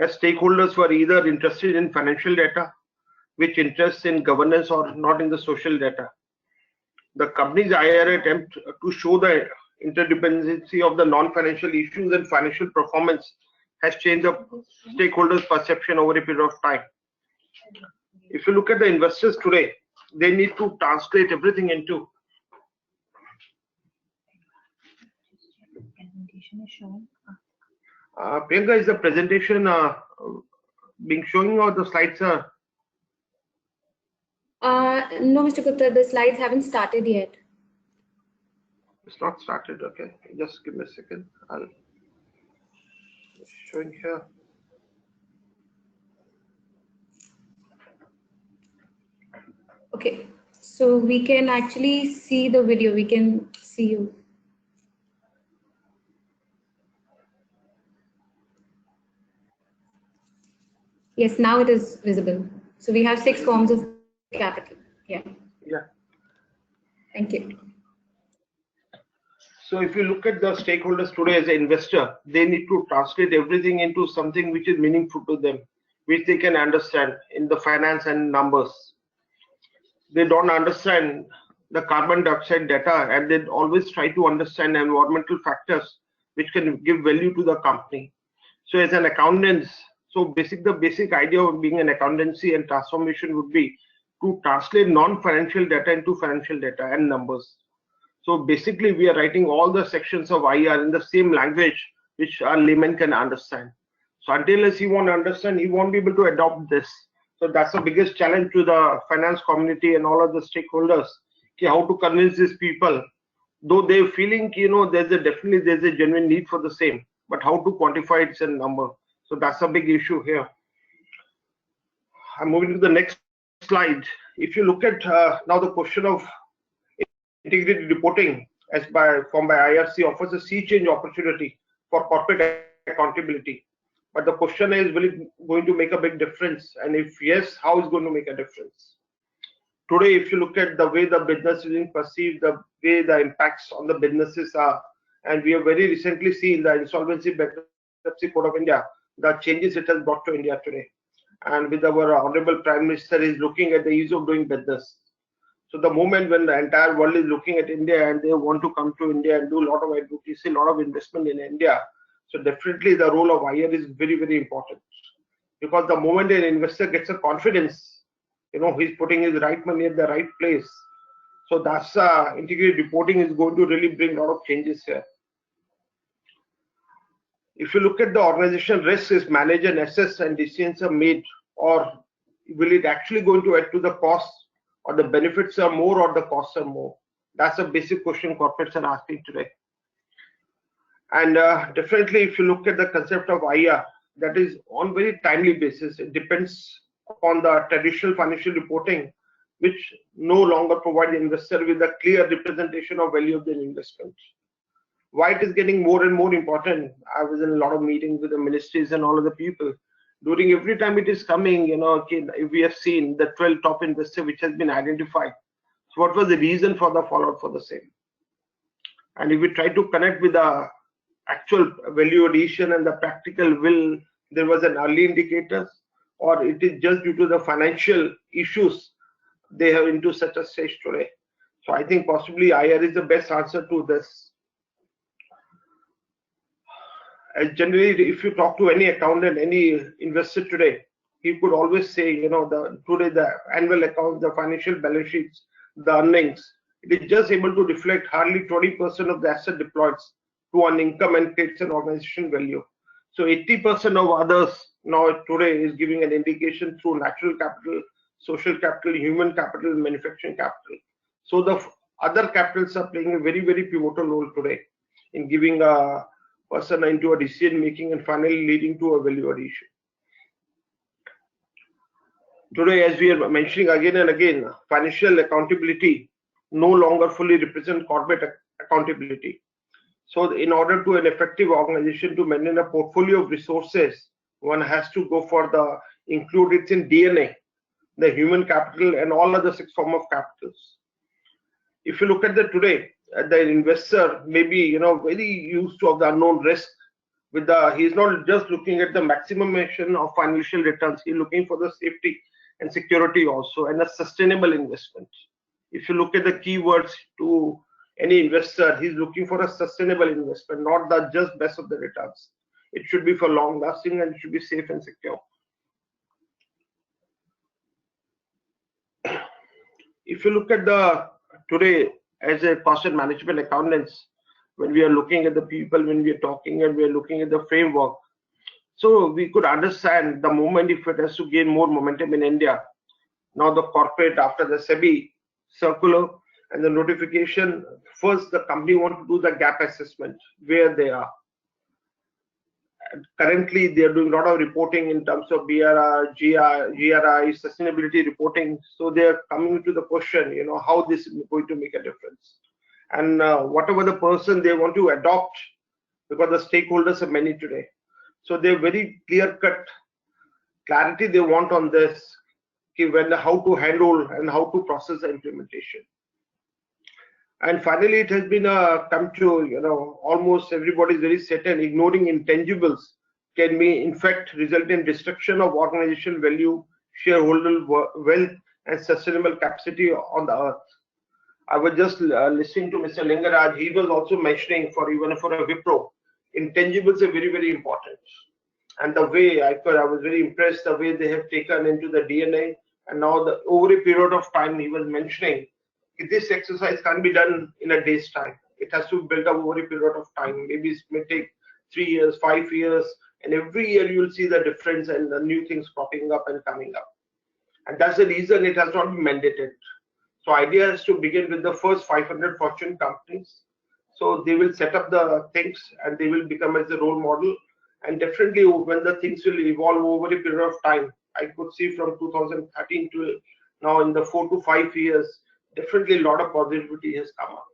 As stakeholders were either interested in financial data, which interests in governance, or not in the social data. The company's IR attempt to show the interdependency of the non-financial issues and financial performance has changed the stakeholders' perception over a period of time. If you look at the investors today, they need to translate everything into. Priyanka, is the presentation being showing, or the slides are? No, Mr. Gupta, the slides haven't started yet. It's not started. Okay, just give me a second. I'll showing here. Okay, so we can actually see the video. We can see you. Yes, now it is visible. So we have 6 forms of capital. Yeah. Yeah. Thank you. So if you look at the stakeholders today as an investor, they need to translate everything into something which is meaningful to them, which they can understand in the finance and numbers. They don't understand the carbon dioxide data, and they always try to understand environmental factors which can give value to the company. So as an accountant, the basic idea of being an accountancy and transformation would be to translate non-financial data into financial data and numbers. So basically, we are writing all the sections of IR in the same language which a layman can understand. So until he won't understand, he won't be able to adopt this. So that's the biggest challenge to the finance community and all of the stakeholders, how to convince these people, though they're feeling, there's a genuine need for the same, but how to quantify it in number. So that's a big issue here. I'm moving to the next slide. If you look at now the question of integrated reporting formed by IRC offers a sea change opportunity for corporate accountability. But the question is, will it going to make a big difference? And if yes, how is it going to make a difference? Today, if you look at the way the business is being perceived, the way the impacts on the businesses are, and we have very recently seen the Insolvency Bankruptcy Code of India, the changes it has brought to India today. And with our Honorable Prime Minister is looking at the ease of doing business. So the moment when the entire world is looking at India and they want to come to India and do a lot of advocacy, a lot of investment in India, so definitely the role of IR is very, very important. Because the moment an investor gets a confidence, he's putting his right money at the right place. So that's integrated reporting is going to really bring a lot of changes here. If you look at the organization, risk is managed and assessed and decisions are made, or will it actually going to add to the cost, or the benefits are more or the costs are more? That's a basic question corporates are asking today. And definitely, if you look at the concept of IR, that is on very timely basis. It depends upon the traditional financial reporting, which no longer provide the investor with a clear representation of value of their investment. Why it is getting more and more important? I was in a lot of meetings with the ministries and all of the people. During every time it is coming, we have seen the 12 top investors which has been identified. So what was the reason for the fallout for the same? And if we try to connect with the actual value addition and the practical will, there was an early indicators, or it is just due to the financial issues they have into such a stage today. So I think possibly IR is the best answer to this. As generally, if you talk to any accountant, any investor today, he could always say, today the annual accounts, the financial balance sheets, the earnings, it is just able to reflect hardly 20% of the asset deployed to an income and creates an organization value. So 80% of others now today is giving an indication through natural capital, social capital, human capital, manufacturing capital. So the other capitals are playing a very, very pivotal role today in giving a person into a decision making and finally leading to a value addition. today, as we are mentioning again and again, financial accountability no longer fully represent corporate accountability. So in order to an effective organization to maintain a portfolio of resources, one has to go for the include it in DNA, the human capital and all other 6 form of capitals. If you look at the today, the investor may be very used to of the unknown risk. With the he's not just looking at the maximization of financial returns, he's looking for the safety and security also, and a sustainable investment. If you look at the keywords to any investor, he's looking for a sustainable investment, not the just best of the returns. It should be for long lasting and it should be safe and secure. If you look at the today as a cost and management accountants, when we are looking at the people, when we are talking and we are looking at the framework, so we could understand the moment if it has to gain more momentum in India. Now the corporate, after the SEBI circular and the notification, first the company want to do the gap assessment where they are. And currently they are doing a lot of reporting in terms of BRR, GRI, sustainability reporting. So they are coming to the question, how this is going to make a difference. And whatever the person they want to adopt, because the stakeholders are many today. So they're very clear-cut clarity they want on this, when how to handle and how to process the implementation. And finally, it has been come to, almost everybody is very certain ignoring intangibles can be in fact result in destruction of organizational value, shareholder wealth, and sustainable capacity on the earth. I was just listening to Mr. Lingaraj. He was also mentioning even for a Wipro, intangibles are very, very important. And the way I was very impressed the way they have taken into the DNA. And now over a period of time, he was mentioning this exercise can't be done in a day's time. It has to build up over a period of time. Maybe it may take 3 years, 5 years, and every year you will see the difference and the new things popping up and coming up. And that's the reason it has not been mandated. So idea is to begin with the first 500 Fortune companies. So they will set up the things and they will become as a role model. And definitely when the things will evolve over a period of time, I could see from 2013 to now in the 4 to 5 years, definitely a lot of positivity has come up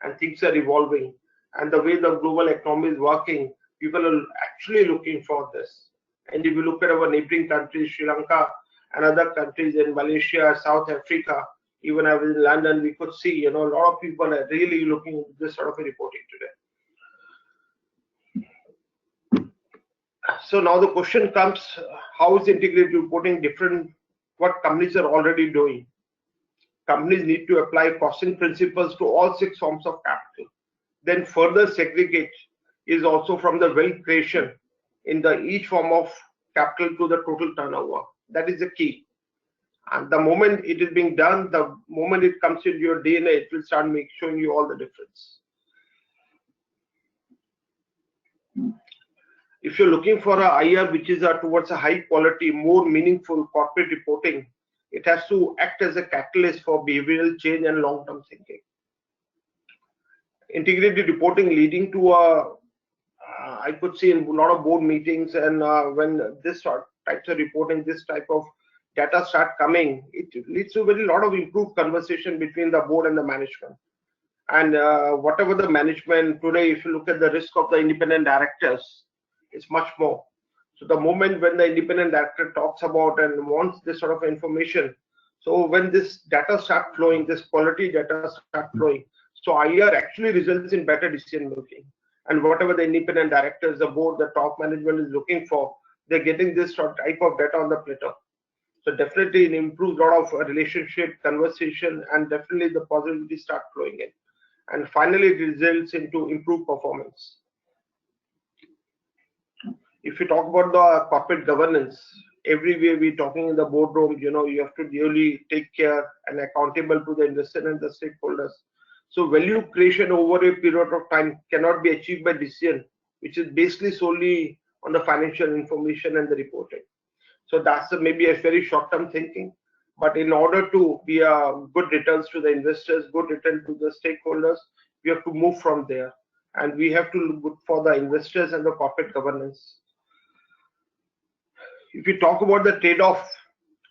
and things are evolving. And the way the global economy is working, people are actually looking for this. And if you look at our neighboring countries, Sri Lanka and other countries in Malaysia, South Africa, even I was in London, we could see, a lot of people are really looking at this sort of a reporting today. So now the question comes, how is integrated reporting different? What companies are already doing? Companies need to apply costing principles to all 6 forms of capital. Then further segregate is also from the wealth creation in the each form of capital to the total turnover. That is the key. And the moment it is being done, the moment it comes in your DNA, it will start showing you all the difference. If you're looking for a IR which is towards a high quality, more meaningful corporate reporting, it has to act as a catalyst for behavioral change and long-term thinking. Integrated reporting leading to I could see in a lot of board meetings, and when this types of reporting, this type of data start coming, it leads to a very lot of improved conversation between the board and the management. And whatever the management today, if you look at the risk of the independent directors, it's much more. So the moment when the independent director talks about and wants this sort of information, so when this data start flowing, this quality data start flowing, so IR actually results in better decision making. And whatever the independent directors, the board, the top management is looking for, they're getting this sort of type of data on the platter. So definitely it improves a lot of relationship, conversation, and definitely the positivity start flowing in. And finally it results into improved performance. If you talk about the corporate governance, everywhere we're talking in the boardroom, you have to really take care and accountable to the investor and the stakeholders. So value creation over a period of time cannot be achieved by decision, which is basically solely on the financial information and the reporting. So that's maybe a very short-term thinking. But in order to be good returns to the investors, good return to the stakeholders, we have to move from there. And we have to look good for the investors and the corporate governance. If you talk about the trade-off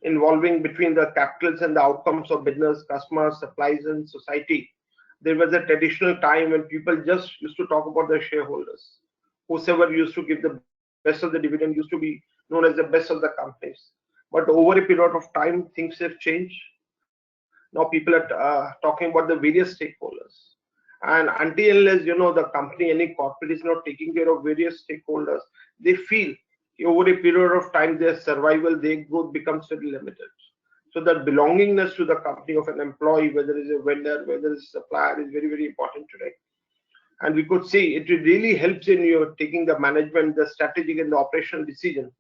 involving between the capitals and the outcomes of business, customers, supplies, and society. There was a traditional time when people just used to talk about their shareholders. Whoever used to give the best of the dividend used to be known as the best of the companies. But over a period of time, things have changed. Now people are talking about the various stakeholders. And until unless, the company, any corporate is not taking care of various stakeholders, they feel over a period of time, their survival, their growth becomes very limited. So the belongingness to the company of an employee, whether it's a vendor, whether it's a supplier, is very, very important today. And we could see it really helps in your taking the management, the strategic and the operational decision,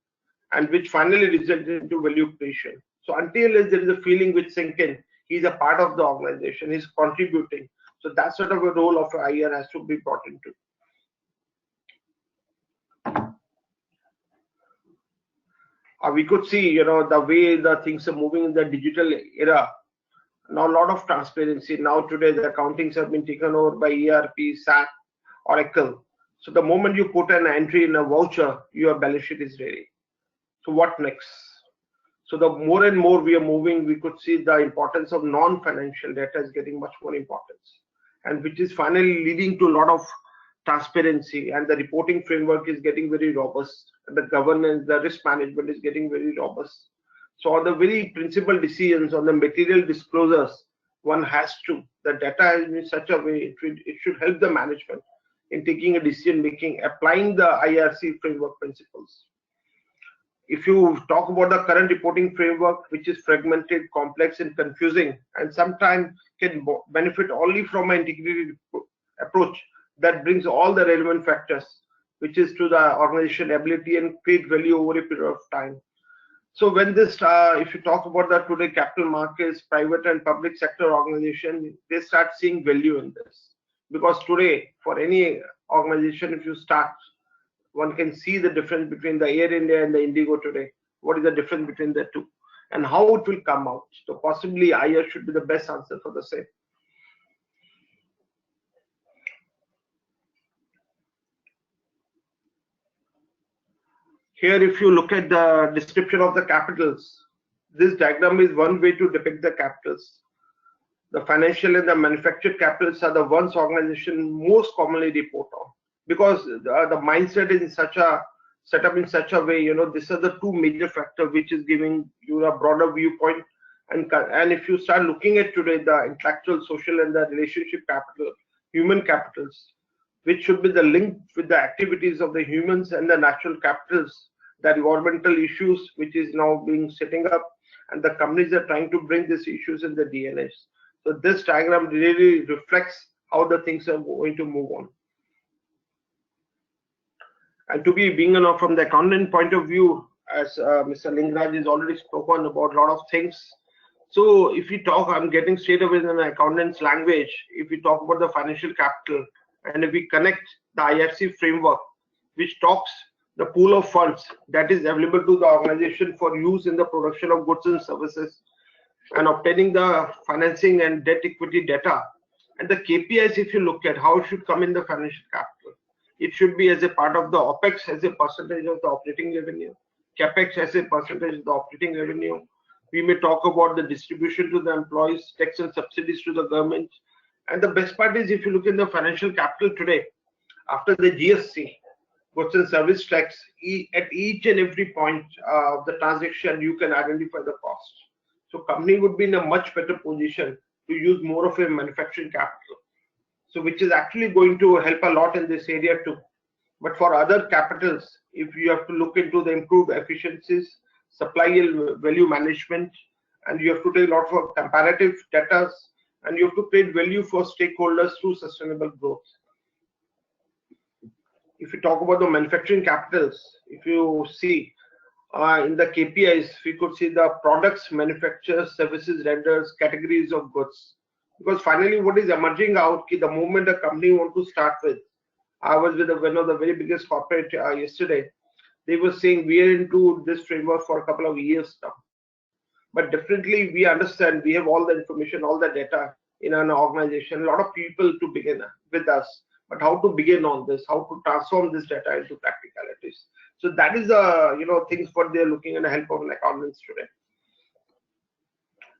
and which finally results into value creation. So until there is a feeling which sinks in, he's a part of the organization, he's contributing. So that sort of a role of an IR has to be brought into. We could see, the way the things are moving in the digital era. Now a lot of transparency. Now today the accountings have been taken over by ERP, SAP, Oracle. So the moment you put an entry in a voucher, your balance sheet is ready. So what next? So the more and more we are moving, we could see the importance of non-financial data is getting much more importance, and which is finally leading to a lot of transparency, and the reporting framework is getting very robust, and the governance, the risk management is getting very robust. So on the very principal decisions, on the material disclosures, one has to, the data is in such a way, it should help the management in taking a decision making, applying the IRC framework principles. If you talk about the current reporting framework, which is fragmented, complex, and confusing, and sometimes can benefit only from an integrated approach that brings all the relevant factors, which is to the organization ability and create value over a period of time. So when this, if you talk about the today capital markets, private and public sector organization, they start seeing value in this. Because today, for any organization, if you start, one can see the difference between the Air India and the Indigo today. What is the difference between the two? And how it will come out. So possibly IR should be the best answer for the same. Here, if you look at the description of the capitals, this diagram is one way to depict the capitals. The financial and the manufactured capitals are the ones organization most commonly report on, because the mindset is in such a set up in such a way, these are the two major factors which is giving you a broader viewpoint. And if you start looking at today the intellectual, social, and the relationship capital, human capitals, which should be the link with the activities of the humans and the natural capitals, the environmental issues, which is now being setting up, and the companies are trying to bring these issues in the DNAs. So this diagram really reflects how the things are going to move on. And to be being from the accountant point of view, as Mr. Lingraj has already spoken about a lot of things. So if we talk, I'm getting straight away in an accountant's language. If we talk about the financial capital, and if we connect the IRC framework, which talks the pool of funds that is available to the organization for use in the production of goods and services, and obtaining the financing and debt equity data, and the KPIs, if you look at how it should come in the financial capital, it should be as a part of the OPEX as a percentage of the operating revenue, CAPEX as a percentage of the operating revenue. We may talk about the distribution to the employees, tax and subsidies to the government. And the best part is, if you look in the financial capital today, after the GST, goods and service tax, at each and every point of the transaction, you can identify the cost. So company would be in a much better position to use more of a manufacturing capital. So which is actually going to help a lot in this area too. But for other capitals, if you have to look into the improved efficiencies, supply value management, and you have to take a lot of comparative data, and you have to create value for stakeholders through sustainable growth. If you talk about the manufacturing capitals, if you see in the KPIs, we could see the products, manufacturers, services, renders, categories of goods. Because finally, what is emerging out, the moment a company want to start with, I was with one of the very biggest corporate yesterday. They were saying we are into this framework for a couple of years now. But definitely, we understand we have all the information, all the data in an organization, a lot of people to begin with us. But how to begin on this, how to transform this data into practicalities. So that is the things what they're looking at the help of accountants today.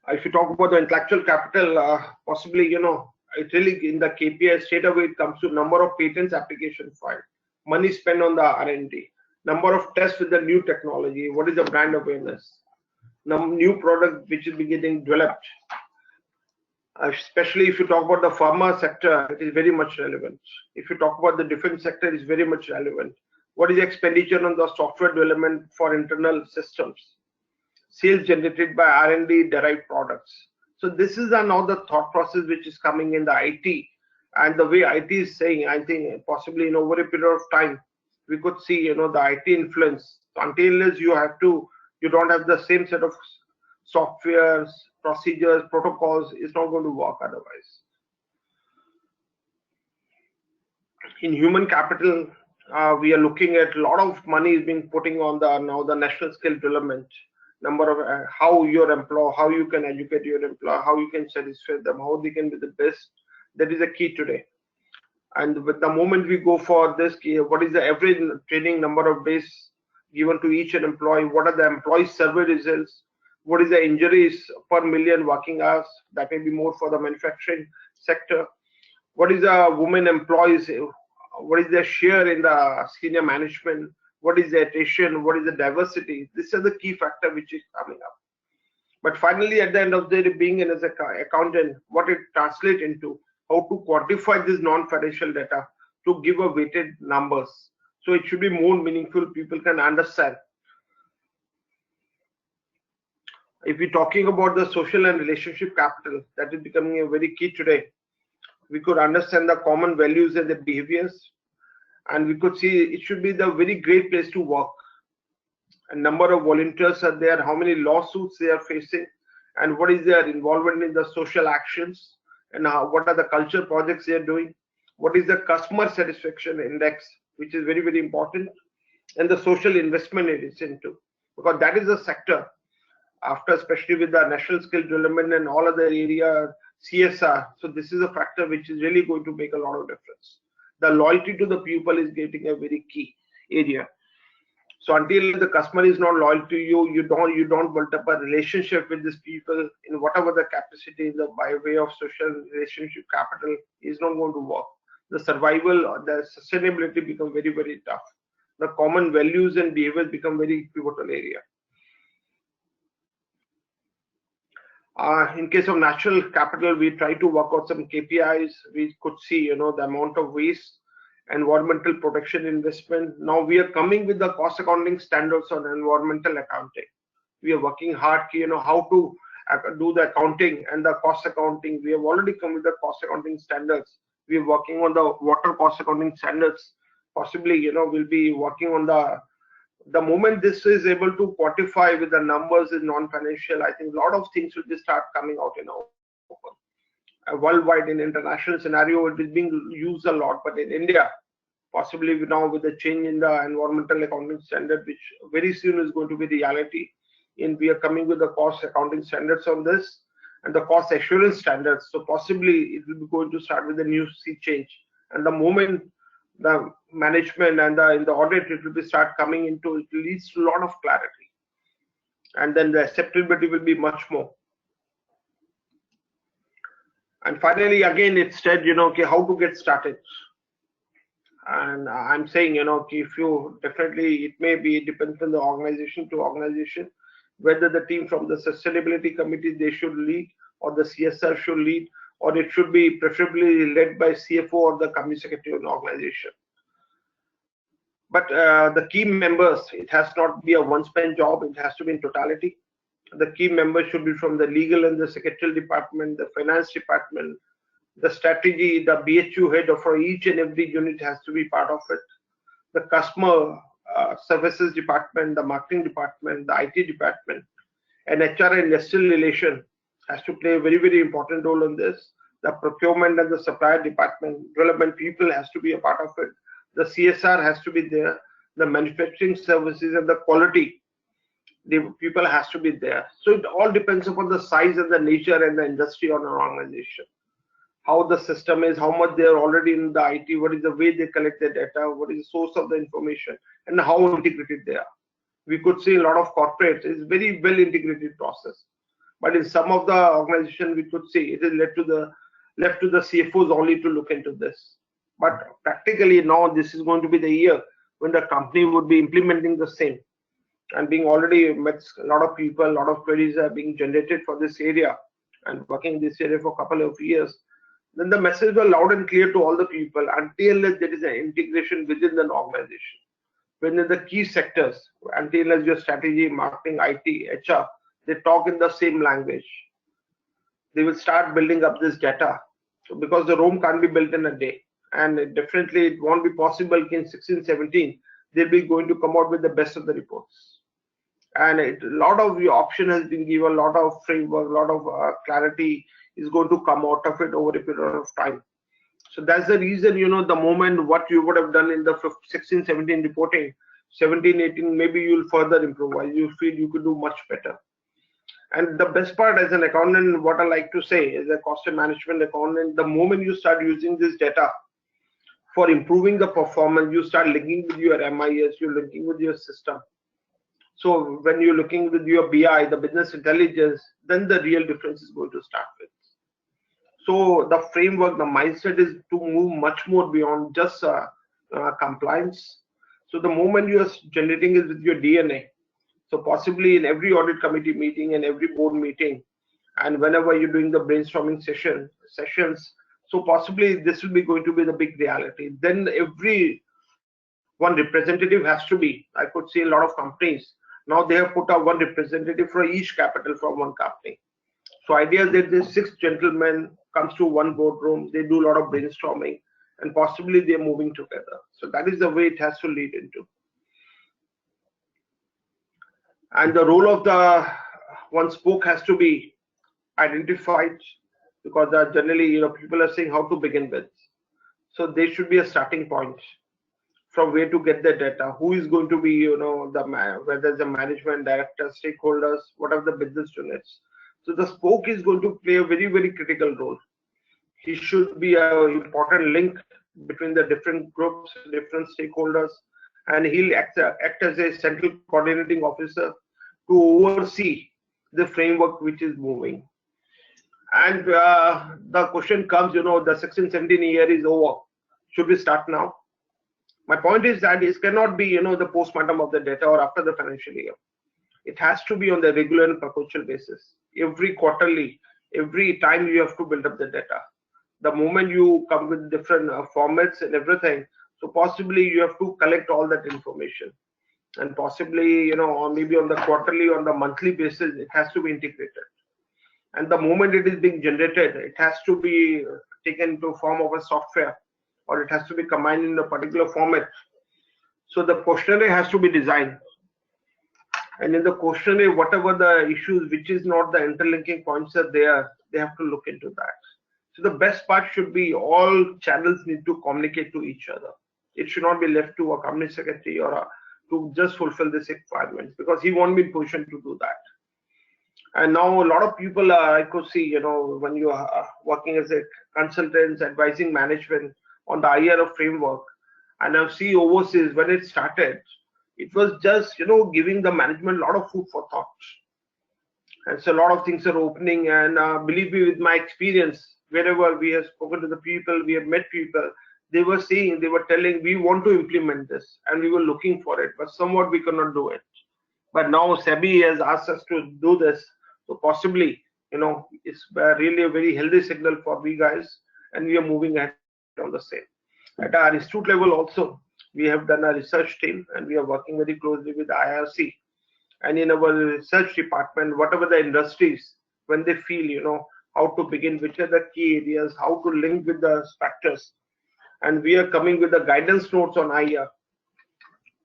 If you talk about the intellectual capital, possibly, it really in the KPI straight away it comes to number of patents application filed, money spent on the R&D, number of tests with the new technology, what is the brand awareness, new product which is getting developed. Especially if you talk about the pharma sector, it is very much relevant. If you talk about the defense sector, it is very much relevant. What is the expenditure on the software development for internal systems? Sales generated by R&D derived products. So this is now the thought process which is coming in the IT, and the way IT is saying, I think possibly in over a period of time, we could see, the IT influence. Until you don't have the same set of softwares, procedures, protocols, it's not going to work otherwise. In human capital, we are looking at a lot of money is being putting on the national skill development. Number of how your employee, how you can educate your employee, how you can satisfy them, how they can be the best. That is a key today. And with the moment we go for this, what is the average training number of days given to each employee? What are the employee survey results? What is the injuries per million working hours? That may be more for the manufacturing sector. What is the women employees? What is their share in the senior management? What is the attrition? What is the diversity? These are the key factor which is coming up. But finally, at the end of the day, being an accountant, what it translates into, how to quantify this non-financial data to give a weighted numbers. So it should be more meaningful, people can understand. If we're talking about the social and relationship capital, that is becoming a very key today. We could understand the common values and the behaviors, and we could see it should be the very great place to work. A number of volunteers are there, how many lawsuits they are facing, and what is their involvement in the social actions, and what are the culture projects they are doing, what is the customer satisfaction index, which is very, very important, and the social investment it is into, because that is the sector after, especially with the national skill development and all other area, CSR. So this is a factor which is really going to make a lot of difference. The loyalty to the people is getting a very key area. So until the customer is not loyal to you, you don't build up a relationship with these people in whatever the capacity in the by way of social relationship capital is not going to work. The survival or the sustainability become very, very tough. The common values and behaviors become very pivotal area. In case of natural capital, we try to work out some KPIs. We could see, the amount of waste, environmental protection investment. Now we are coming with the cost accounting standards on environmental accounting. We are working hard, how to do the accounting and the cost accounting. We have already come with the cost accounting standards. We are working on the water cost accounting standards. Possibly, we'll be working on the moment this is able to quantify with the numbers in non-financial, I think a lot of things will just start coming out in our open. Worldwide, in international scenario, it is being used a lot, but in India, possibly now with the change in the environmental accounting standard, which very soon is going to be reality, and we are coming with the cost accounting standards on this and the cost assurance standards. So possibly it will be going to start with a new sea change, and the moment the management and in the audit it will be start coming into, it leads to a lot of clarity, and then the acceptability will be much more. And finally, again, it said, okay, how to get started. And I'm saying, if you definitely, it may be, it depends on the organization to organization, whether the team from the sustainability committee, they should lead, or the CSR should lead, or it should be preferably led by CFO or the company secretary of the organization. But the key members, it has not be a one-span job, it has to be in totality. The key members should be from the legal and the secretarial department, the finance department, the strategy, the BHU head for each and every unit has to be part of it. The customer services department, the marketing department, the IT department, and HR and industrial relation has to play a very, very important role in this. The procurement and the supplier department, relevant people has to be a part of it. The CSR has to be there. The manufacturing services and the quality, the people has to be there. So it all depends upon the size and the nature and the industry on an organization. How the system is, how much they are already in the IT, what is the way they collect the data, what is the source of the information, and how integrated they are. We could see a lot of corporates, it's very well integrated process. But in some of the organizations, we could see it is left to the CFOs only to look into this. But practically now, this is going to be the year when the company would be implementing the same, and being already met a lot of people, a lot of queries are being generated for this area, and working in this area for a couple of years. Then the message was loud and clear to all the people, until there is an integration within the organization, within the key sectors, until your strategy, marketing, IT, HR, they talk in the same language. They will start building up this data. So because the Rome can't be built in a day, and definitely it won't be possible in 16, 17, they'll be going to come out with the best of the reports. And a lot of the option has been given, a lot of framework, a lot of clarity is going to come out of it over a period of time. So that's the reason, the moment what you would have done in the 16, 17 reporting, 17, 18, maybe you'll further improvise. You feel you could do much better. And the best part as an accountant, what I like to say as a cost and management accountant, the moment you start using this data for improving the performance, you start linking with your MIS, you're linking with your system. So when you're looking with your BI, the business intelligence, then the real difference is going to start with. So the framework, the mindset is to move much more beyond just compliance. So the moment you are generating it with your DNA, so possibly in every audit committee meeting and every board meeting, and whenever you're doing the brainstorming sessions, so possibly this will be going to be the big reality. Then every one representative has to be, I could see a lot of companies, now they have put out one representative for each capital from one company. So idea that these 6 gentlemen comes to one boardroom, they do a lot of brainstorming, and possibly they're moving together. So that is the way it has to lead into. And the role of the one spoke has to be identified, because generally, people are saying how to begin with. So there should be a starting point from where to get the data, who is going to be, whether it's the management, director, stakeholders, whatever the business units. So the spoke is going to play a very, very critical role. He should be an important link between the different groups, different stakeholders, and he'll act as a central coordinating officer to oversee the framework which is moving. And the question comes, the 16, 17 year is over. Should we start now? My point is that it cannot be, the postmortem of the data or after the financial year. It has to be on the regular and perpetual basis. Every quarterly, every time you have to build up the data. The moment you come with different formats and everything, so possibly you have to collect all that information. And possibly, or maybe on the quarterly, on the monthly basis, it has to be integrated. And the moment it is being generated, it has to be taken into form of a software, or it has to be combined in a particular format. So the questionnaire has to be designed. And in the questionnaire, whatever the issues, which is not the interlinking points are there, they have to look into that. So the best part should be all channels need to communicate to each other. It should not be left to a company secretary or to just fulfill this requirement, because he won't be in position to do that. And now a lot of people I could see, when you are working as a consultant, advising management on the IRF framework, and I've seen overseas when it started, it was just, giving the management a lot of food for thought. And so a lot of things are opening, and believe me, with my experience, wherever we have spoken to the people, we have met people, they were saying, they were telling, we want to implement this, and we were looking for it, but somewhat we cannot do it. But now SEBI has asked us to do this, so possibly, it's really a very healthy signal for we guys, and we are moving ahead on the same. At our institute level also, we have done a research team, and we are working very closely with IRC. And in our research department, whatever the industries, when they feel, how to begin, which are the key areas, how to link with the factors. And we are coming with the guidance notes on IR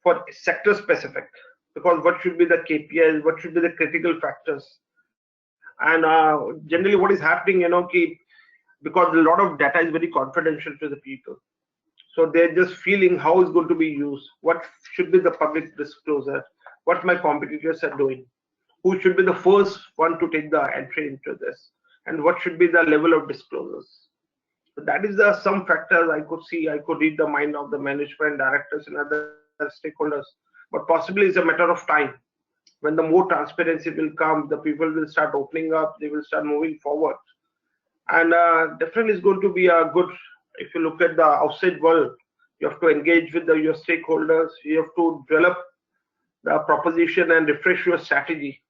for sector specific, because what should be the KPIs, what should be the critical factors. And generally what is happening, because a lot of data is very confidential to the people. So they're just feeling how it's going to be used, what should be the public disclosure, what my competitors are doing, who should be the first one to take the entry into this, and what should be the level of disclosures. So that is some factors I could see. I could read the mind of the management, directors, and other stakeholders, but possibly it's a matter of time. when the more transparency will come, the people will start opening up, they will start moving forward. And definitely it's going to be a good, if you look at the outside world, you have to engage with your stakeholders, you have to develop the proposition and refresh your strategy.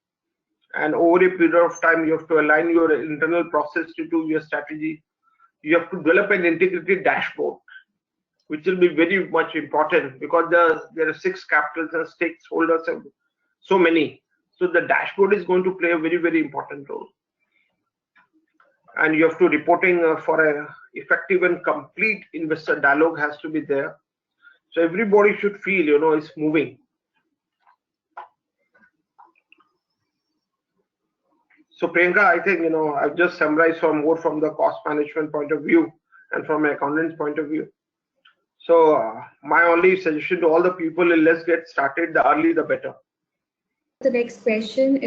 And over a period of time, you have to align your internal process to do your strategy. You have to develop an integrated dashboard, which will be very much important because there are 6 capitals and stakeholders and so many. So the dashboard is going to play a very, very important role. And you have to reporting for a effective and complete investor dialogue has to be there. So everybody should feel, it's moving. So Priyanka, I think, I've just summarized more from the cost management point of view and from an accountant's point of view. So my only suggestion to all the people is let's get started, the early the better. The next question.